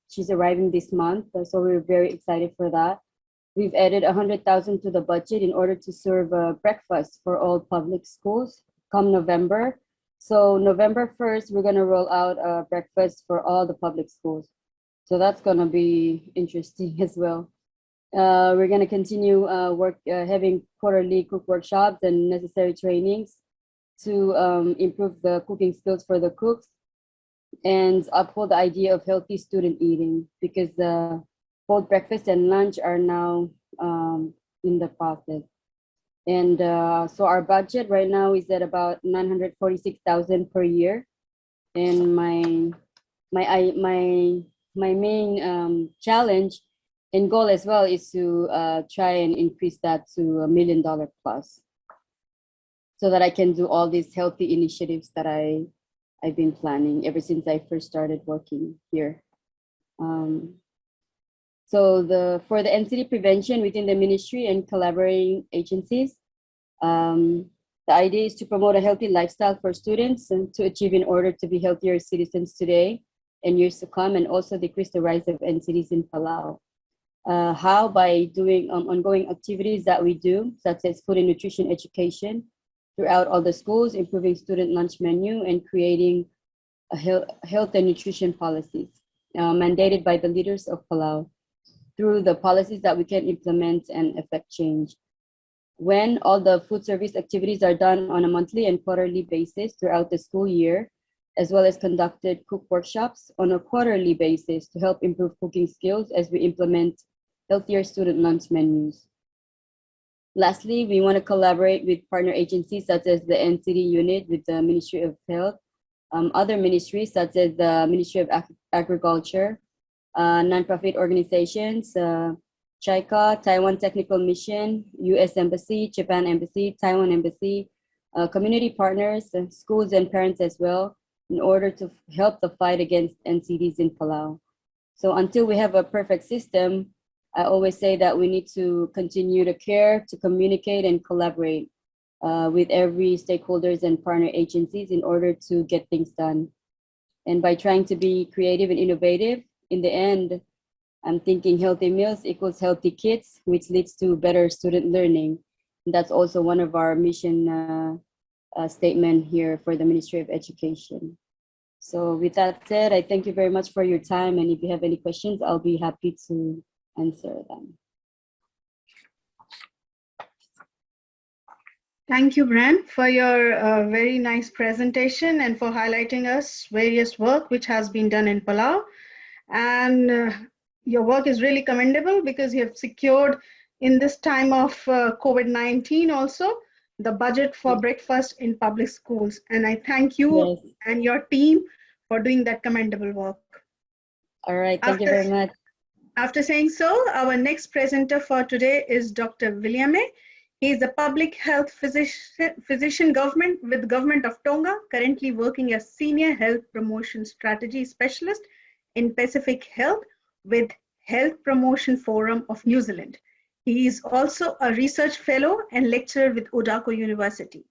Speaker 7: She's arriving this month, so we're very excited for that. We've added 100,000 to the budget in order to serve breakfast for all public schools come November. So November 1st, we're gonna roll out a breakfast for all the public schools. So that's gonna be interesting as well. We're gonna continue having quarterly cook workshops and necessary trainings to improve the cooking skills for the cooks and uphold the idea of healthy student eating, because both breakfast and lunch are now in the process. And so our budget right now is at about 946,000 per year. And my main challenge and goal as well is to try and increase that to $1 million plus, so that I can do all these healthy initiatives that I've been planning ever since I first started working here. So for the NCD prevention within the ministry and collaborating agencies, the idea is to promote a healthy lifestyle for students and to achieve in order to be healthier citizens today and years to come, and also decrease the rise of NCDs in Palau. How? By doing ongoing activities that we do, such as food and nutrition education throughout all the schools, improving student lunch menu, and creating a health and nutrition policies mandated by the leaders of Palau, through the policies that we can implement and affect change. When all the food service activities are done on a monthly and quarterly basis throughout the school year, as well as conducted cook workshops on a quarterly basis to help improve cooking skills as we implement healthier student lunch menus. Lastly, we want to collaborate with partner agencies such as the NCD unit with the Ministry of Health, other ministries such as the Ministry of Agriculture, nonprofit organizations, JICA, Taiwan Technical Mission, US Embassy, Japan Embassy, Taiwan Embassy, community partners, schools and parents as well, in order to help the fight against NCDs in Palau. So until we have a perfect system, I always say that we need to continue to care, to communicate and collaborate with every stakeholders and partner agencies in order to get things done. And by trying to be creative and innovative, in the end, I'm thinking healthy meals equals healthy kids, which leads to better student learning. And that's also one of our mission statement here for the Ministry of Education. So with that said, I thank you very much for your time. And if you have any questions, I'll be happy to answer them.
Speaker 8: Thank you, Bran, for your very nice presentation and for highlighting us various work which has been done in Palau. And your work is really commendable because you have secured in this time of COVID-19 also the budget for breakfast in public schools. And I thank you and your team for doing that commendable work.
Speaker 7: All right, thank you very much.
Speaker 8: After saying so, our next presenter for today is Dr. William A. He is a public health physician government with Government of Tonga, currently working as Senior Health Promotion Strategy Specialist in Pacific Health with Health Promotion Forum of New Zealand. He is also a research fellow and lecturer with Odako University.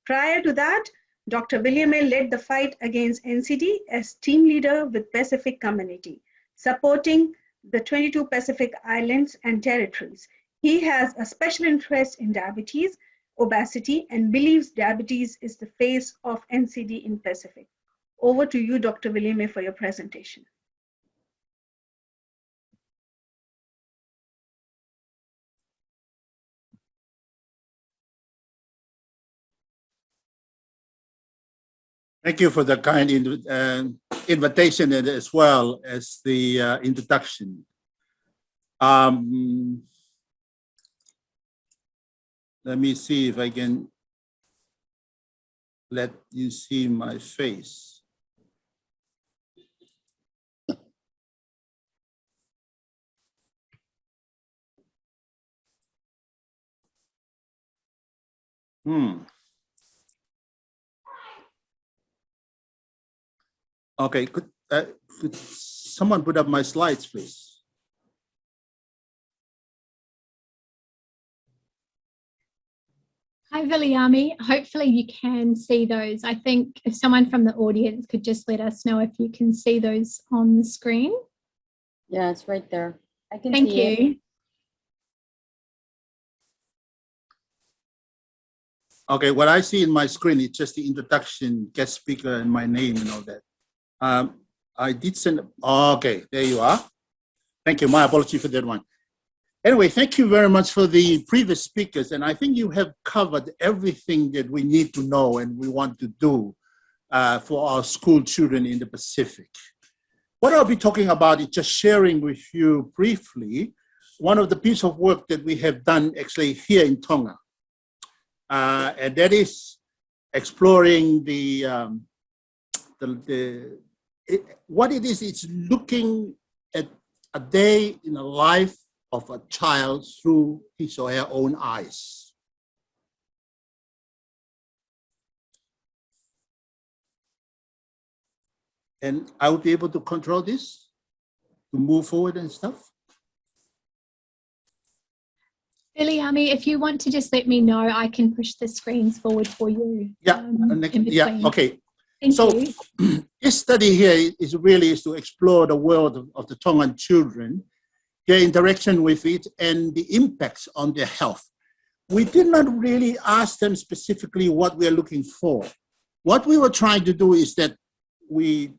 Speaker 8: Prior to that, Dr. William A. led the fight against NCD as team leader with Pacific Community, supporting the 22 Pacific Islands and territories. He has a special interest in diabetes, obesity, and believes diabetes is the face of NCD in Pacific. Over to you, Dr. William A., for your presentation.
Speaker 5: Thank you for the kind invitation and as well as the introduction. Let me see if I can let you see my face. Okay, could someone put up my slides, please?
Speaker 1: Hi, Viliami. Hopefully you can see those. I think if someone from the audience could just let us know if you can see those on the screen.
Speaker 7: Yeah, it's right there. I can
Speaker 1: Thank
Speaker 7: see
Speaker 1: you.
Speaker 7: it.
Speaker 5: Okay, what I see in my screen is just the introduction, guest speaker, and my name and all that. I did send, okay, there you are. Thank you, my apology for that one. Anyway, thank you very much for the previous speakers, and I think you have covered everything that we need to know and we want to do for our school children in the Pacific. What I'll be talking about is just sharing with you briefly one of the pieces of work that we have done actually here in Tonga. And that is exploring what it is. It's looking at a day in the life of a child through his or her own eyes. And I will be able to control this, to move forward and stuff.
Speaker 1: Viliame, if you want to just let me know, I can push the screens forward for you.
Speaker 5: Yeah, yeah, okay. So this study here is really to explore the world of the Tongan children, their interaction with it, and the impacts on their health. We did not really ask them specifically what we are looking for. What we were trying to do is that we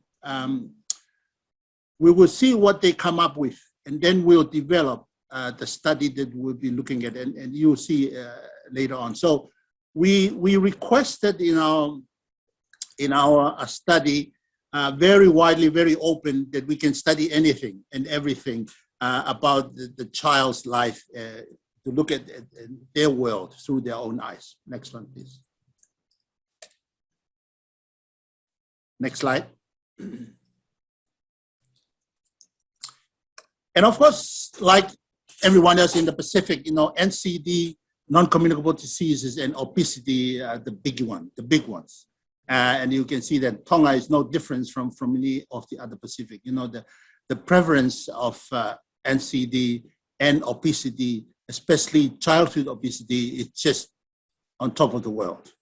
Speaker 5: will see what they come up with, and then we'll develop the study that we'll be looking at, and you'll see later on. So we requested in our study very widely, very open, that we can study anything and everything about the child's life, to look at their world through their own eyes. Next one, please. Next slide. And of course, like everyone else in the Pacific, NCD, non-communicable diseases, and obesity are the big ones. And you can see that Tonga is no different from any of the other Pacific. The prevalence of NCD and obesity, especially childhood obesity, is just on top of the world.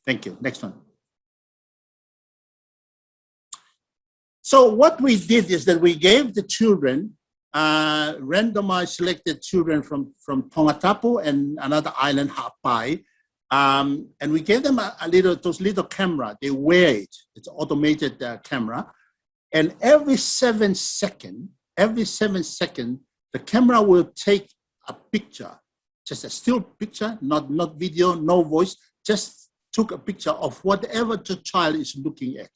Speaker 5: Thank you. Next one. So what we did is that we gave the children, randomized selected children from Tongatapu and another island, Hapai, and we gave them those little camera. They wear it. It's an automated camera, and every 7 seconds, the camera will take a picture, just a still picture, not video, no voice, just took a picture of whatever the child is looking at.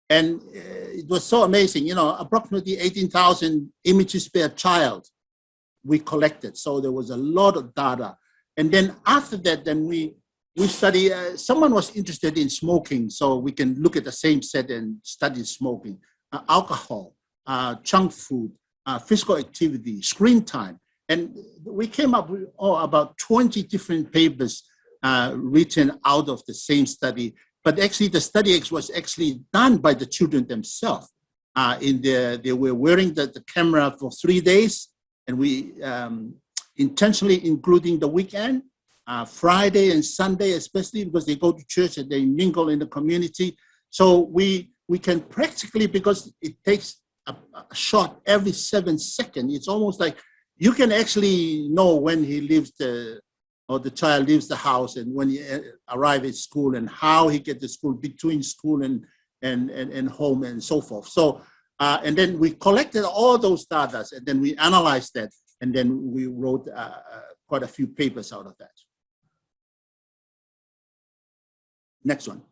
Speaker 5: And it was so amazing, approximately 18,000 images per child we collected. So there was a lot of data. And then after that, then we study, someone was interested in smoking, so we can look at the same set and study smoking, alcohol, junk food, physical activity, screen time. And we came up with about 20 different papers written out of the same study. But actually, the study was actually done by the children themselves. They were wearing the camera for 3 days, and we intentionally including the weekend, Friday and Sunday, especially because they go to church and they mingle in the community. So we can practically, because it takes a shot every 7 seconds, it's almost like you can actually know when he leaves the child leaves the house, and when he arrives at school, and how he gets to school, between school and home, and so forth. So, and then we collected all those data, and then we analyzed that, and then we wrote quite a few papers out of that. Next one.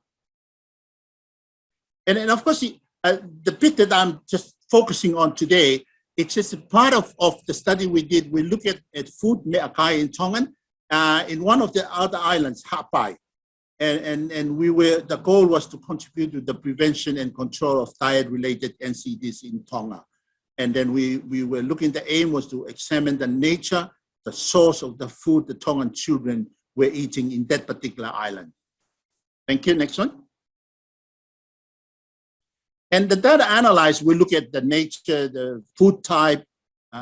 Speaker 5: And then, of course, the bit that I'm just focusing on today, it's just a part of the study we did. We look at food me'akai in Tongan, in one of the other islands, Hapai. And the goal was to contribute to the prevention and control of diet-related NCDs in Tonga. And then we were looking, the aim was to examine the nature, the source of the food the Tongan children were eating in that particular island. Thank you. Next one. And the data analyzed, we look at the nature, the food type,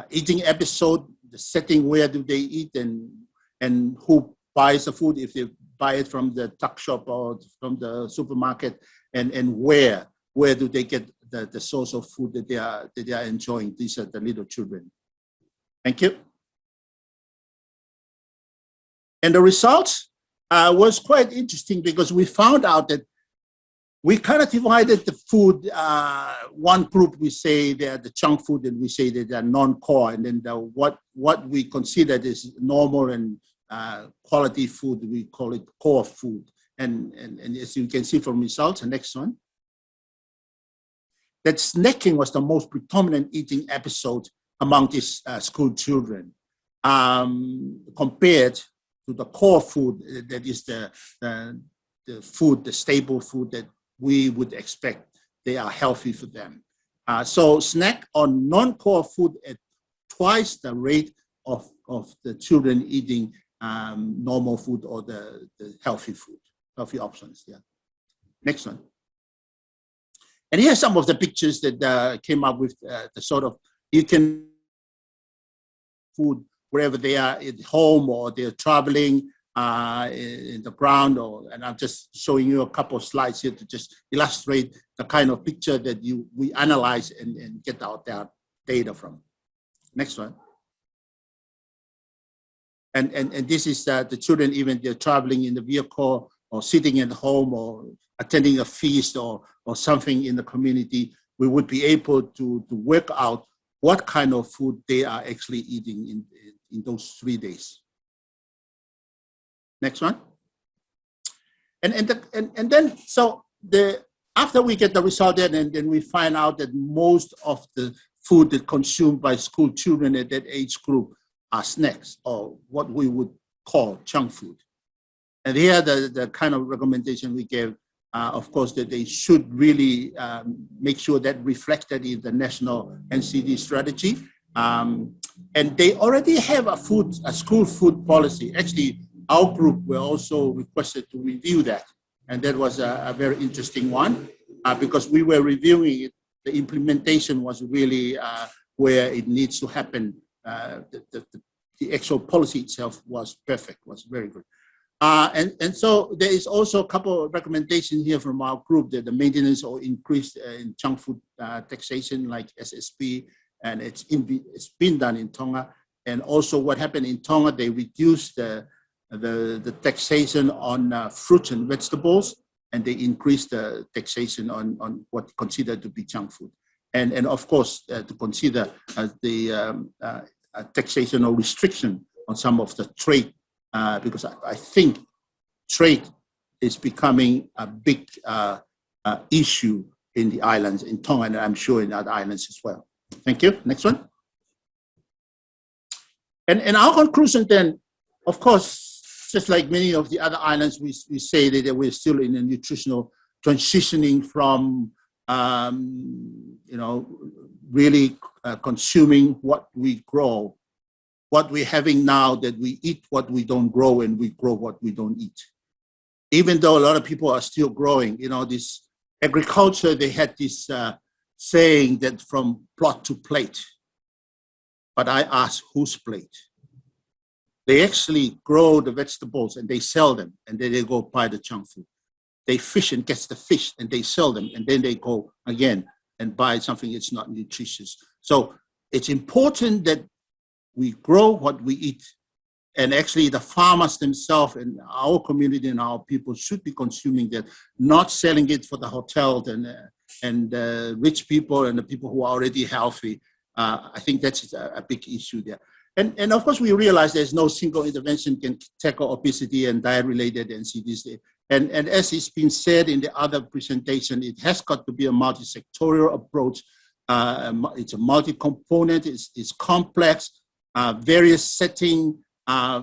Speaker 5: eating episode, the setting, where do they eat, and who buys the food, if they buy it from the tuck shop or from the supermarket, and where do they get the source of food that they are enjoying. These are the little children. Thank you. And the results, was quite interesting because we found out that we kind of divided the food. One group we say they're the junk food, and we say that they're non-core, and then what we considered is normal and quality food, we call it core food. And as you can see from results, the next one, that snacking was the most predominant eating episode among these school children, compared to the core food, that is the food, the staple food that we would expect they are healthy for them. So snack on non-core food at twice the rate of the children eating normal food or the healthy food, healthy options. Yeah. Next one. And here's some of the pictures that came up with the sort of, you can food wherever they are at home or they're traveling in the ground, and I'm just showing you a couple of slides here to just illustrate the kind of picture that we analyze and get out that data from. Next one. And this is the children, even they're traveling in the vehicle or sitting at home or attending a feast or something in the community, we would be able to work out what kind of food they are actually eating in those 3 days. Next one. And then, so after we get the result and then we find out that most of the food that consumed by school children at that age group are snacks, or what we would call junk food. And here the kind of recommendation we gave, of course, that they should really make sure that reflected in the national NCD strategy. And they already have a school food policy. Actually, our group were also requested to review that. And that was a very interesting one because we were reviewing it. The implementation was really where it needs to happen. The actual policy itself was perfect, was very good. And so there is also a couple of recommendations here from our group that the maintenance or increase in junk food taxation like SSP, and it's been done in Tonga. And also what happened in Tonga, they reduced the taxation on fruits and vegetables, and they increased the taxation on what considered to be junk food. And of course, to consider the taxation or restriction on some of the trade, because I think trade is becoming a big issue in the islands, in Tonga, and I'm sure in other islands as well. Thank you. Next one. And our conclusion then, of course, just like many of the other islands, we say that we're still in a nutritional transitioning from, really consuming what we grow, what we're having now, that we eat what we don't grow and we grow what we don't eat. Even though a lot of people are still growing, this agriculture, they had this saying that from plot to plate. But I ask, whose plate? They actually grow the vegetables and they sell them, and then they go buy the junk food. They fish and get the fish and they sell them, and then they go again and buy something that's not nutritious. So it's important that we grow what we eat. And actually the farmers themselves and our community and our people should be consuming that, not selling it for the hotels and rich people and the people who are already healthy. I think that's a big issue there. And of course, we realize there's no single intervention can tackle obesity and diet-related NCDs. And as it's been said in the other presentation, it has got to be a multi-sectorial approach. It's a multi-component, it's complex, various setting,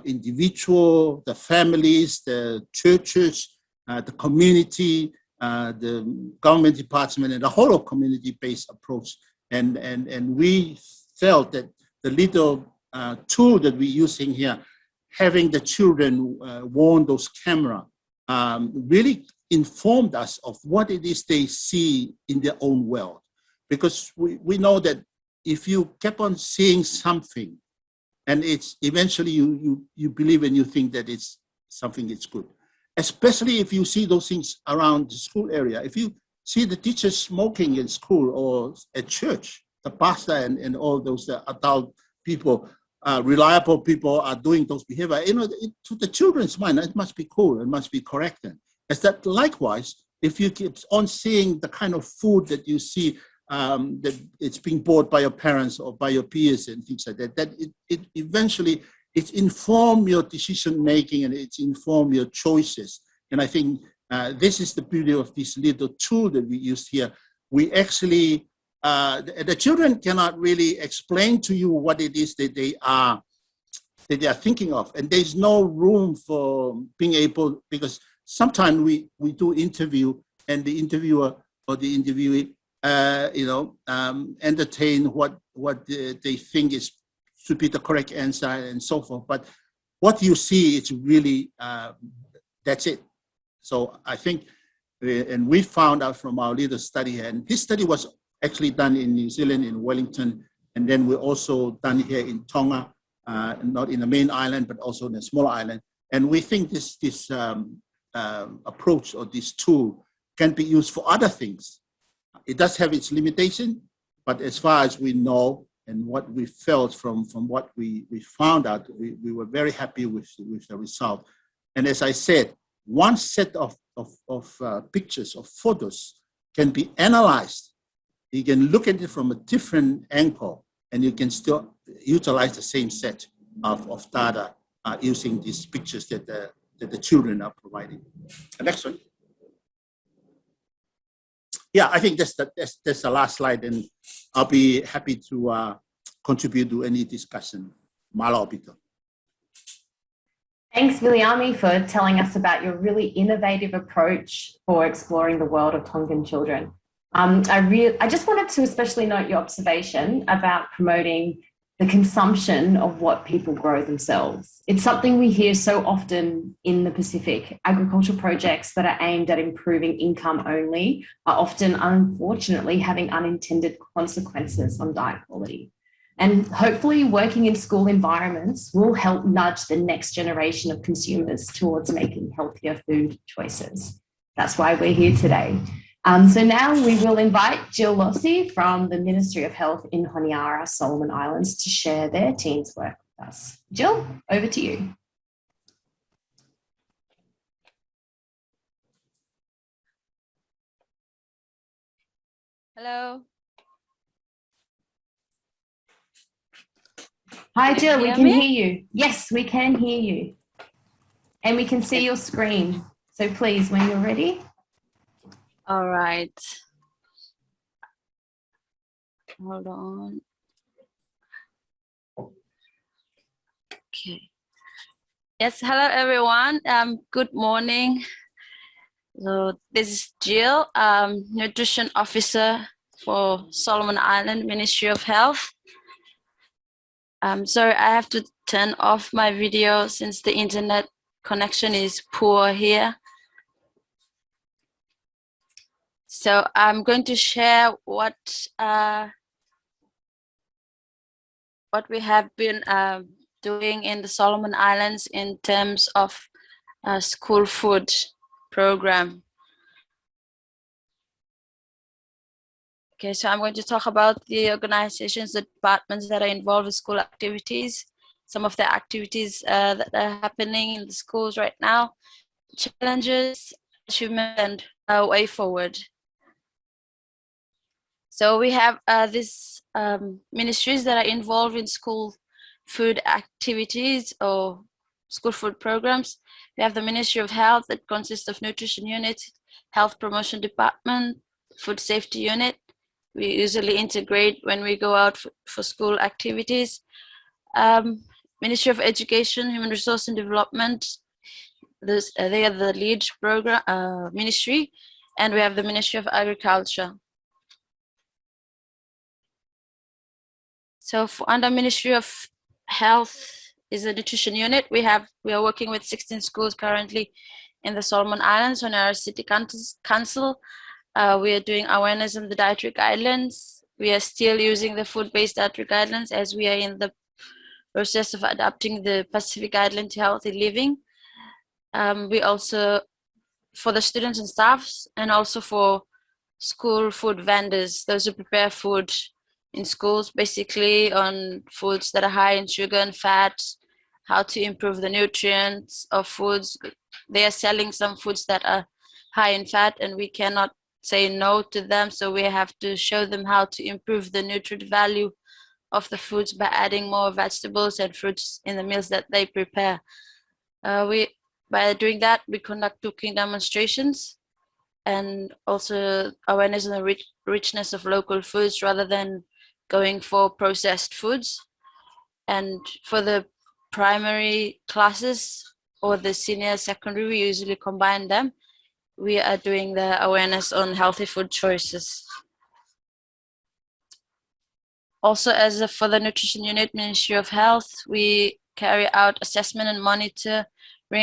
Speaker 5: individual, the families, the churches, the community, the government department, and the whole of community-based approach. And we felt that the little tool that we're using here, having the children worn those cameras, really informed us of what it is they see in their own world. Because we know that if you keep on seeing something, and it's eventually you believe and you think that it's something that's good. Especially if you see those things around the school area. If you see the teachers smoking in school or at church, the pastor and all those adult people, reliable people are doing those behavior, to the children's mind, it must be cool, it must be corrected. As that likewise, if you keep on seeing the kind of food that you see that it's being bought by your parents or by your peers and things like that, it eventually, it informs your decision making and it informs your choices. And I think this is the beauty of this little tool that we use here. We actually, the children cannot really explain to you what it is that they are thinking of. And there's no room for being able, because sometimes we do interview and the interviewer or the interviewee, entertain what they think should be the correct answer and so forth. But what you see is really, that's it. So I think, and we found out from our little study, and this study was actually done in New Zealand, in Wellington, and then we also done here in Tonga, not in the main island, but also in a small island. And we think this approach or this tool can be used for other things. It does have its limitation, but as far as we know and what we felt from what we found out, we were very happy with the result. And as I said, one set of pictures or photos can be analyzed. You can look at it from a different angle, and you can still utilize the same set of data using these pictures that the children are providing. The next one. Yeah, I think that's the last slide, and I'll be happy to contribute to any discussion. Malo Pito.
Speaker 9: Thanks, Viliami, for telling us about your really innovative approach for exploring the world of Tongan children. I just wanted to especially note your observation about promoting the consumption of what people grow themselves. It's something we hear so often in the Pacific. Agricultural projects that are aimed at improving income only are often, unfortunately, having unintended consequences on diet quality. And hopefully working in school environments will help nudge the next generation of consumers towards making healthier food choices. That's why we're here today. So now we will invite Jill Lossie from the Ministry of Health in Honiara, Solomon Islands, to share their team's work with us. Jill, over to you.
Speaker 10: Hello.
Speaker 9: Hi, Jill, we can
Speaker 10: me?
Speaker 9: hear you. Yes, we can hear you. And we can see your screen. So please, when you're ready.
Speaker 10: All right. Hold on. Okay. Yes, hello everyone. Good morning. So this is Jill, Nutrition Officer for Solomon Island Ministry of Health. Sorry, I have to turn off my video since the internet connection is poor here. So I'm going to share what we have been doing in the Solomon Islands in terms of school food program. Okay, so I'm going to talk about the organizations, the departments that are involved with school activities, some of the activities that are happening in the schools right now, challenges, achievement, and way forward. So we have these ministries that are involved in school food activities or school food programs. We have the Ministry of Health that consists of nutrition unit, health promotion department, food safety unit. We usually integrate when we go out for school activities. Ministry of Education, Human Resource and Development, they are the lead program ministry, and we have the Ministry of Agriculture. So under Ministry of Health is a nutrition unit. We are working with 16 schools currently in the Solomon Islands on our city council. We are doing awareness on the dietary guidelines. We are still using the food-based dietary guidelines as we are in the process of adapting the Pacific Guideline to Healthy Living. We also, for the students and staffs, and also for school food vendors, those who prepare food in schools, basically on foods that are high in sugar and fat, how to improve the nutrients of foods. They are selling some foods that are high in fat, and we cannot say no to them, so we have to show them how to improve the nutrient value of the foods by adding more vegetables and fruits in the meals that they prepare. By doing that, we conduct cooking demonstrations and also awareness on the richness of local foods rather than going for processed foods. And for the primary classes or the senior secondary, we usually combine them. We are doing the awareness on healthy food choices. Also, for the Nutrition Unit, Ministry of Health, we carry out assessment and monitoring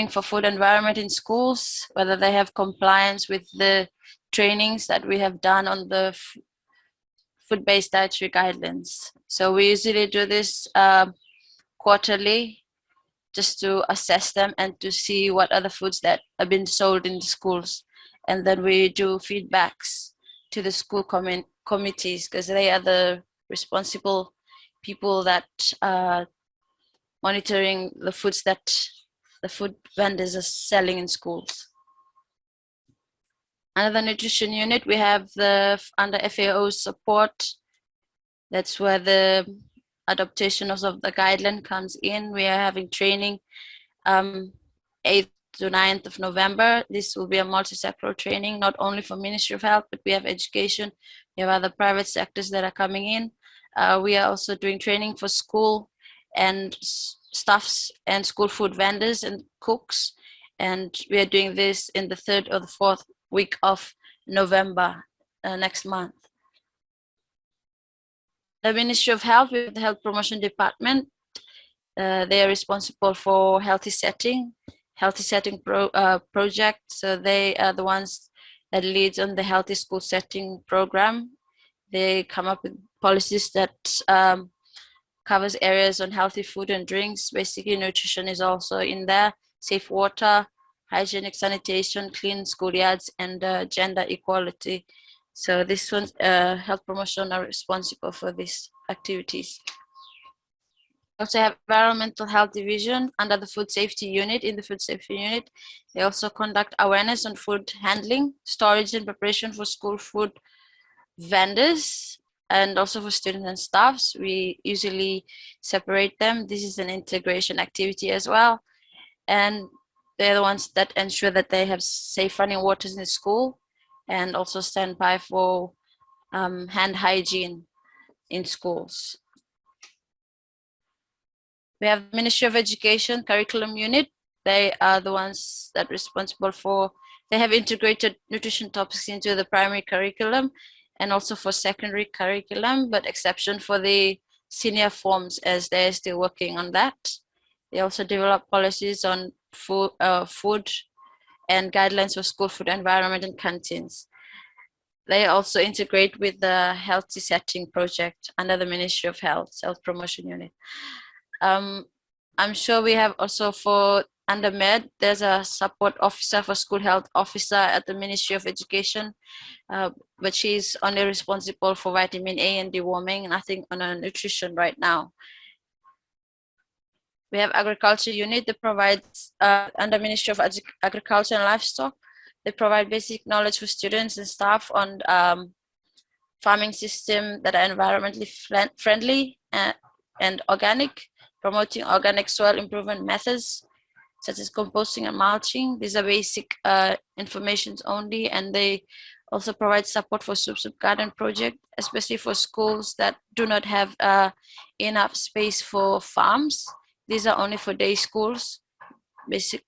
Speaker 10: for food environment in schools, whether they have compliance with the trainings that we have done on the food-based dietary guidelines. So we usually do this quarterly, just to assess them and to see what are the foods that have been sold in the schools. And then we do feedbacks to the school committees, because they are the responsible people that are monitoring the foods that the food vendors are selling in schools. Under the Nutrition Unit, we have under FAO support. That's where the adaptation of the guideline comes in. We are having training 8th to 9th of November. This will be a multi-sectoral training, not only for Ministry of Health, but we have education. We have other private sectors that are coming in. We are also doing training for school and staffs and school food vendors and cooks. And we are doing this in the 3rd or the 4th week of November next month. The Ministry of Health, with the Health Promotion Department, they are responsible for healthy setting project. So they are the ones that leads on the healthy school setting program. They come up with policies that covers areas on healthy food and drinks. Basically, nutrition is also in there, safe water, hygienic sanitation, clean schoolyards, and gender equality. So this one, health promotion are responsible for these activities. We also have environmental health division under the food safety unit. In the food safety unit, they also conduct awareness on food handling, storage, and preparation for school food vendors, and also for students and staffs. We usually separate them. This is an integration activity as well. And they're the ones that ensure that they have safe running waters in the school, and also stand by for hand hygiene in schools. We have the Ministry of Education Curriculum Unit. They are the ones that are responsible for, they have integrated nutrition topics into the primary curriculum and also for secondary curriculum, but exception for the senior forms as they're still working on that. They also develop policies on food and guidelines for school food environment and canteens. They also integrate with the Healthy Setting project under the Ministry of Health, Health Promotion Unit. I'm sure we have also for under Med, there's a support officer for school health officer at the Ministry of Education, but she's only responsible for vitamin A and deworming, nothing on nutrition right now. We have agriculture unit that provides under Ministry of Agriculture and Livestock. They provide basic knowledge for students and staff on farming system that are environmentally friendly and organic, promoting organic soil improvement methods such as composting and mulching. These are basic informations only, and they also provide support for Soup Garden project, especially for schools that do not have enough space for farms. These are only for day schools. Basic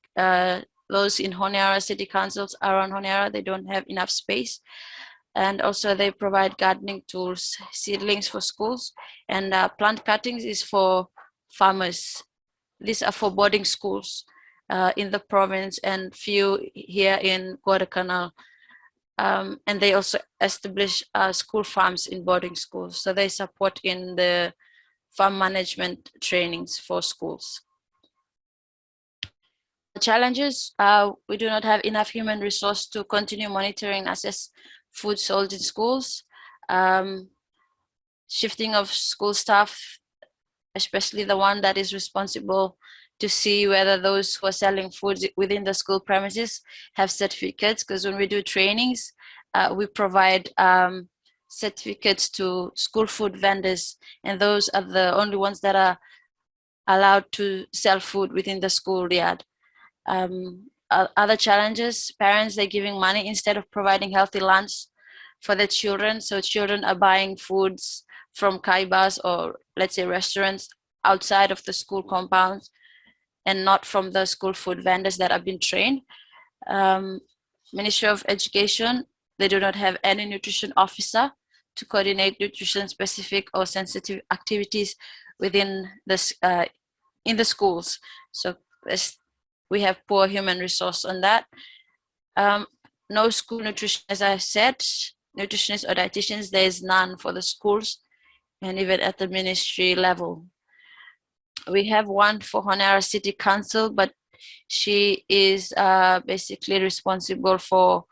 Speaker 10: those in Honiara city councils around Honiara, they don't have enough space. And also they provide gardening tools, seedlings for schools, and plant cuttings is for farmers. These are for boarding schools in the province and few here in Guadalcanal. And they also establish school farms in boarding schools. So they support in the farm management trainings for schools. The challenges, we do not have enough human resource to continue monitoring and assess food sold in schools. shifting of school staff, especially the one that is responsible to see whether those who are selling food within the school premises have certificates, because when we do trainings, we provide certificates to school food vendors, and those are the only ones that are allowed to sell food within the schoolyard. Other challenges, parents, they're giving money instead of providing healthy lunch for their children. So children are buying foods from kaibas or let's say restaurants outside of the school compounds and not from the school food vendors that have been trained. Ministry of Education, they do not have any nutrition officer to coordinate nutrition specific or sensitive activities within this in the schools. So we have poor human resource on that. No school nutrition, as I said, nutritionists or dietitians, there is none for the schools and even at the ministry level. We have one for Honara City Council, but she is basically responsible for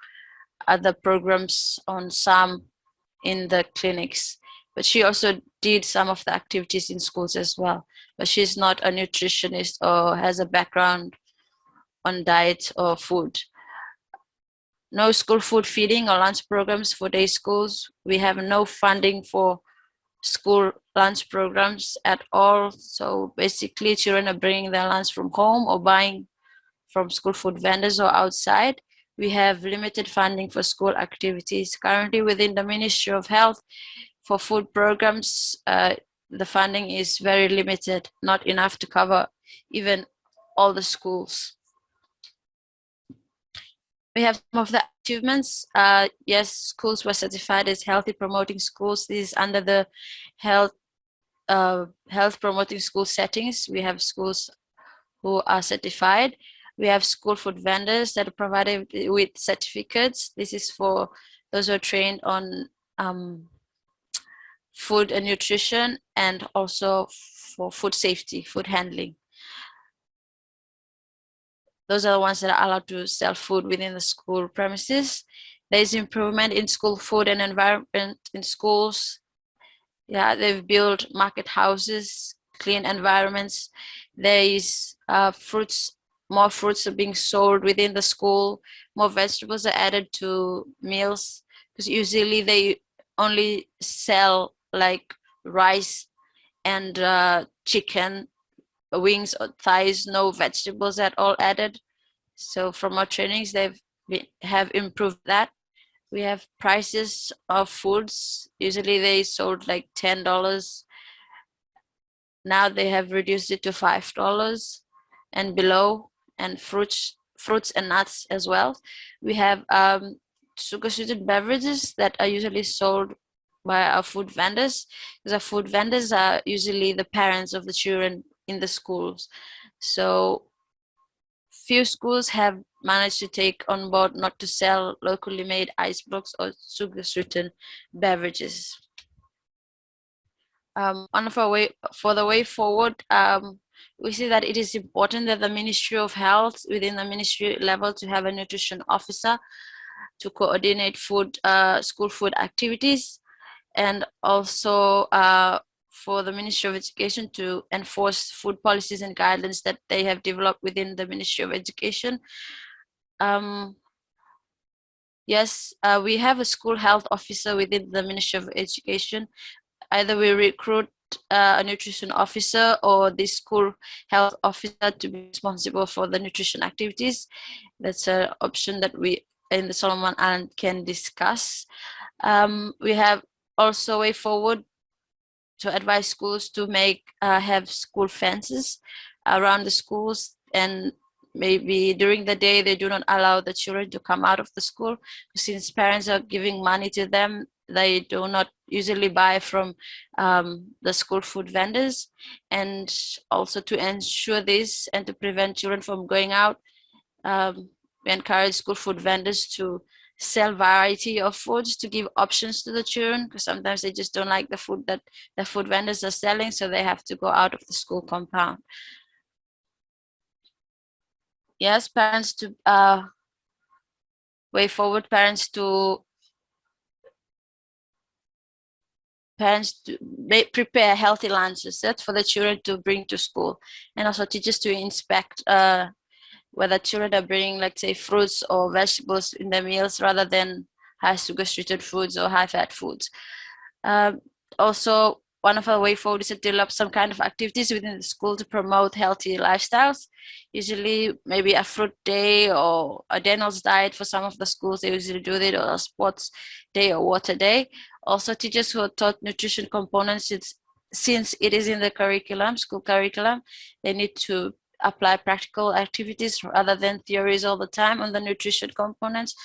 Speaker 10: other programs on some in the clinics, but she also did some of the activities in schools as well. But she's not a nutritionist or has a background on diet or food. No school food feeding or lunch programs for day schools. We have no funding for school lunch programs at all. So basically children are bringing their lunch from home or buying from school food vendors or outside. We have limited funding for school activities. Currently within the Ministry of Health for food programs, the funding is very limited, not enough to cover even all the schools. We have some of the achievements. Yes, schools were certified as healthy promoting schools. This is under the health promoting school settings. We have schools who are certified. We have school food vendors that are provided with certificates. This is for those who are trained on food and nutrition, and also for food safety, food handling. Those are the ones that are allowed to sell food within the school premises. There is improvement in school food and environment in schools. Yeah, they've built market houses, clean environments. There is more fruits are being sold within the school. More vegetables are added to meals, because usually they only sell like rice and chicken, wings or thighs, no vegetables at all added. So from our trainings, have improved that. We have prices of foods. Usually they sold like $10. Now they have reduced it to $5 and below, and fruits and nuts as well. We have sugar-sweetened beverages that are usually sold by our food vendors, because our food vendors are usually the parents of the children in the schools. So few schools have managed to take on board not to sell locally made ice blocks or sugar-sweetened beverages. For the way forward, we see that it is important that the Ministry of Health, within the ministry level, to have a nutrition officer to coordinate school food activities, and also for the Ministry of Education to enforce food policies and guidelines that they have developed within the Ministry of Education. Yes, we have a school health officer within the Ministry of Education. Either we recruit a nutrition officer or the school health officer to be responsible for the nutrition activities. That's an option that we in the Solomon Island can discuss. We have also a way forward to advise schools to have school fences around the schools, and maybe during the day they do not allow the children to come out of the school. Since parents are giving money to them, they do not usually buy from the school food vendors. And also to ensure this and to prevent children from going out, we encourage school food vendors to sell variety of foods, to give options to the children, because sometimes they just don't like the food that the food vendors are selling, so they have to go out of the school compound. Yes, parents to way forward, parents to parents to prepare healthy lunches for the children to bring to school, and also teachers to inspect whether children are bringing, let's say, fruits or vegetables in their meals rather than high sugar sweetened foods or high fat foods. Also, one of our way forward is to develop some kind of activities within the school to promote healthy lifestyles. Usually maybe a fruit day or a Daniel's diet for some of the schools, they usually do it, or a sports day or water day. Also, teachers who are taught nutrition components, since it is in the curriculum, school curriculum, they need to apply practical activities rather than theories all the time on the nutrition components,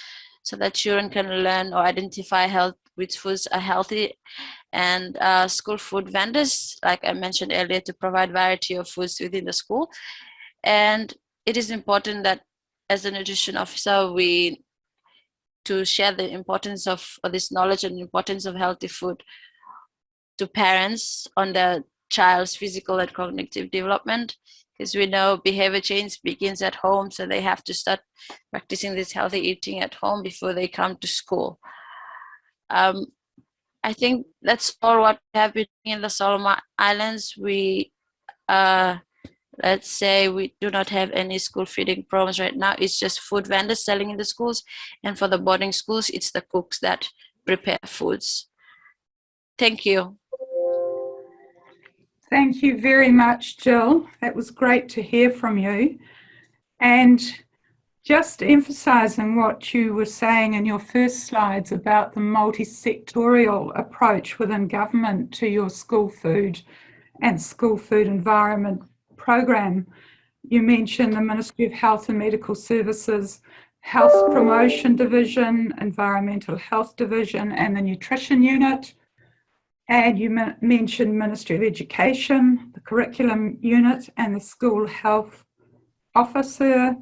Speaker 10: so that children can learn or identify which foods are healthy. And school food vendors, like I mentioned earlier, to provide variety of foods within the school. And it is important that as a nutrition officer, we to share the importance of this knowledge and importance of healthy food to parents on their child's physical and cognitive development, because we know behavior change begins at home, so they have to start practicing this healthy eating at home before they come to school. I think that's all what we have been doing in the Solomon Islands. We, let's say, we do not have any school feeding programs right now. It's just food vendors selling in the schools, and for the boarding schools, it's the cooks that prepare foods. Thank you.
Speaker 4: Thank you very much, Jill. That was great to hear from you. And just emphasising what you were saying in your first slides about the multi-sectorial approach within government to your school food and school food environment program. You mentioned the Ministry of Health and Medical Services, Health Promotion Division, Environmental Health Division, and the Nutrition Unit. And you mentioned Ministry of Education, the Curriculum Unit, and the School Health Officer,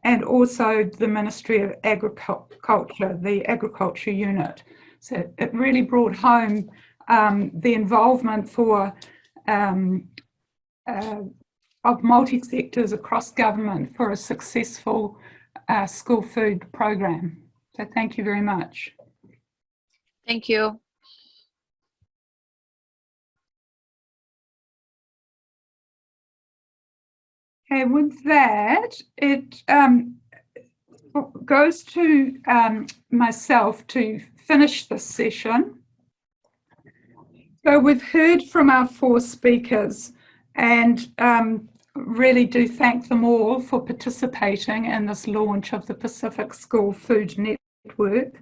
Speaker 4: and also the Ministry of Agriculture, the Agriculture Unit. So it really brought home the involvement of multi-sectors across government for a successful school food program. So thank you very much.
Speaker 10: Thank you.
Speaker 4: Okay, with that, it goes to myself to finish this session. So we've heard from our 4 speakers, and really do thank them all for participating in this launch of the Pacific School Food Network.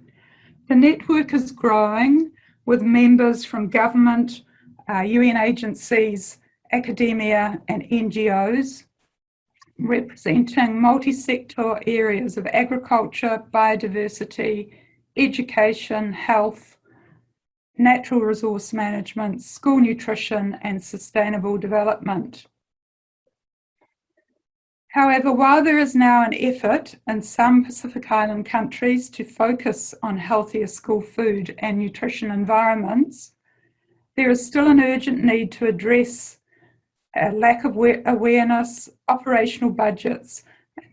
Speaker 4: The network is growing with members from government, UN agencies, academia, and NGOs, representing multi-sector areas of agriculture, biodiversity, education, health, natural resource management, school nutrition, and sustainable development. However, while there is now an effort in some Pacific Island countries to focus on healthier school food and nutrition environments, there is still an urgent need to address a lack of awareness, operational budgets,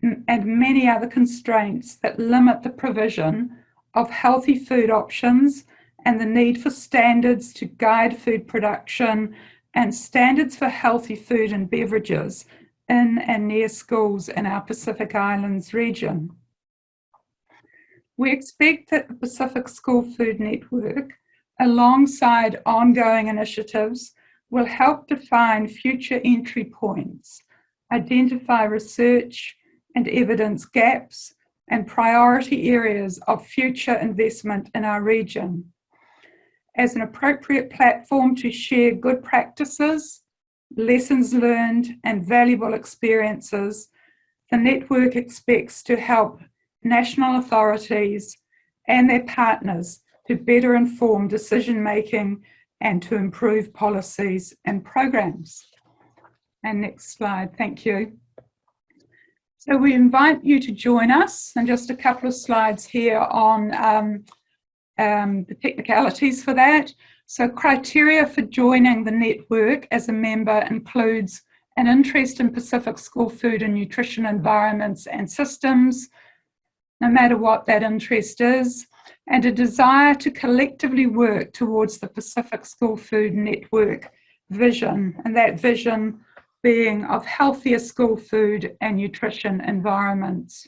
Speaker 4: and many other constraints that limit the provision of healthy food options, and the need for standards to guide food production and standards for healthy food and beverages in and near schools in our Pacific Islands region. We expect that the Pacific School Food Network, alongside ongoing initiatives, will help define future entry points, identify research and evidence gaps, and priority areas of future investment in our region. As an appropriate platform to share good practices, lessons learned, and valuable experiences, the network expects to help national authorities and their partners to better inform decision-making and to improve policies and programs. And next slide, thank you. So we invite you to join us, and just a couple of slides here on the technicalities for that. So criteria for joining the network as a member includes an interest in Pacific school food and nutrition environments and systems, no matter what that interest is, and a desire to collectively work towards the Pacific School Food Network vision, and that vision being of healthier school food and nutrition environments.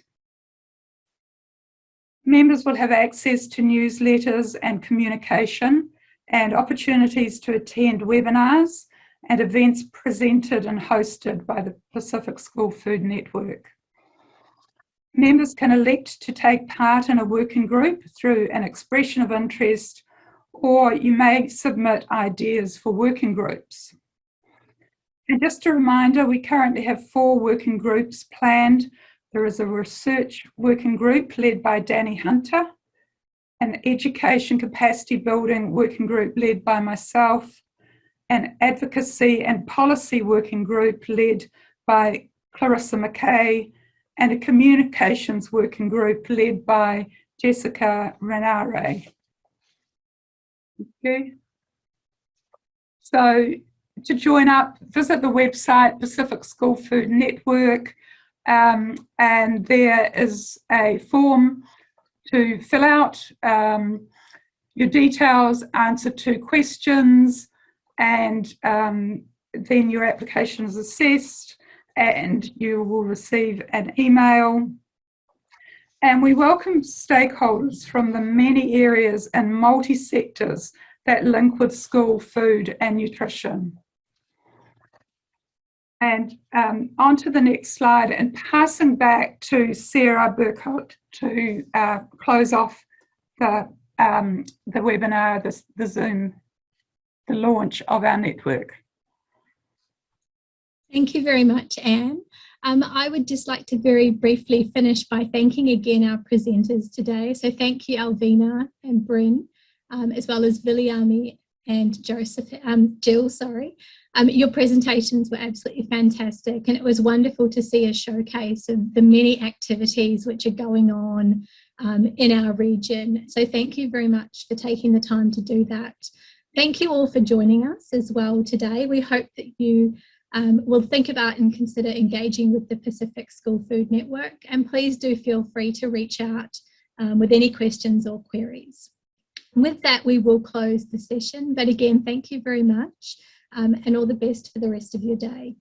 Speaker 4: Members will have access to newsletters and communication and opportunities to attend webinars and events presented and hosted by the Pacific School Food Network. Members can elect to take part in a working group through an expression of interest, or you may submit ideas for working groups. And just a reminder, we currently have 4 working groups planned. There is a research working group led by Danny Hunter, an education capacity building working group led by myself, an advocacy and policy working group led by Clarissa McKay, and a communications working group led by Jessica Renare. Okay. So to join up, visit the website Pacific School Food Network, and there is a form to fill out your details, answer 2 questions, and then your application is assessed and you will receive an email. And we welcome stakeholders from the many areas and multi-sectors that link with school food and nutrition. And on to the next slide, and passing back to Sarah Burkholt to close off the webinar, the Zoom, the launch of our network.
Speaker 1: Thank you very much, Anne. I would just like to very briefly finish by thanking again our presenters today. So thank you, Alvina and Bryn, as well as Viliami and Jill, sorry. Your presentations were absolutely fantastic, and it was wonderful to see a showcase of the many activities which are going on in our region. So thank you very much for taking the time to do that. Thank you all for joining us as well today. We hope that you will think about and consider engaging with the Pacific School Food Network, and please do feel free to reach out with any questions or queries. With that, we will close the session, but again, thank you very much, and all the best for the rest of your day.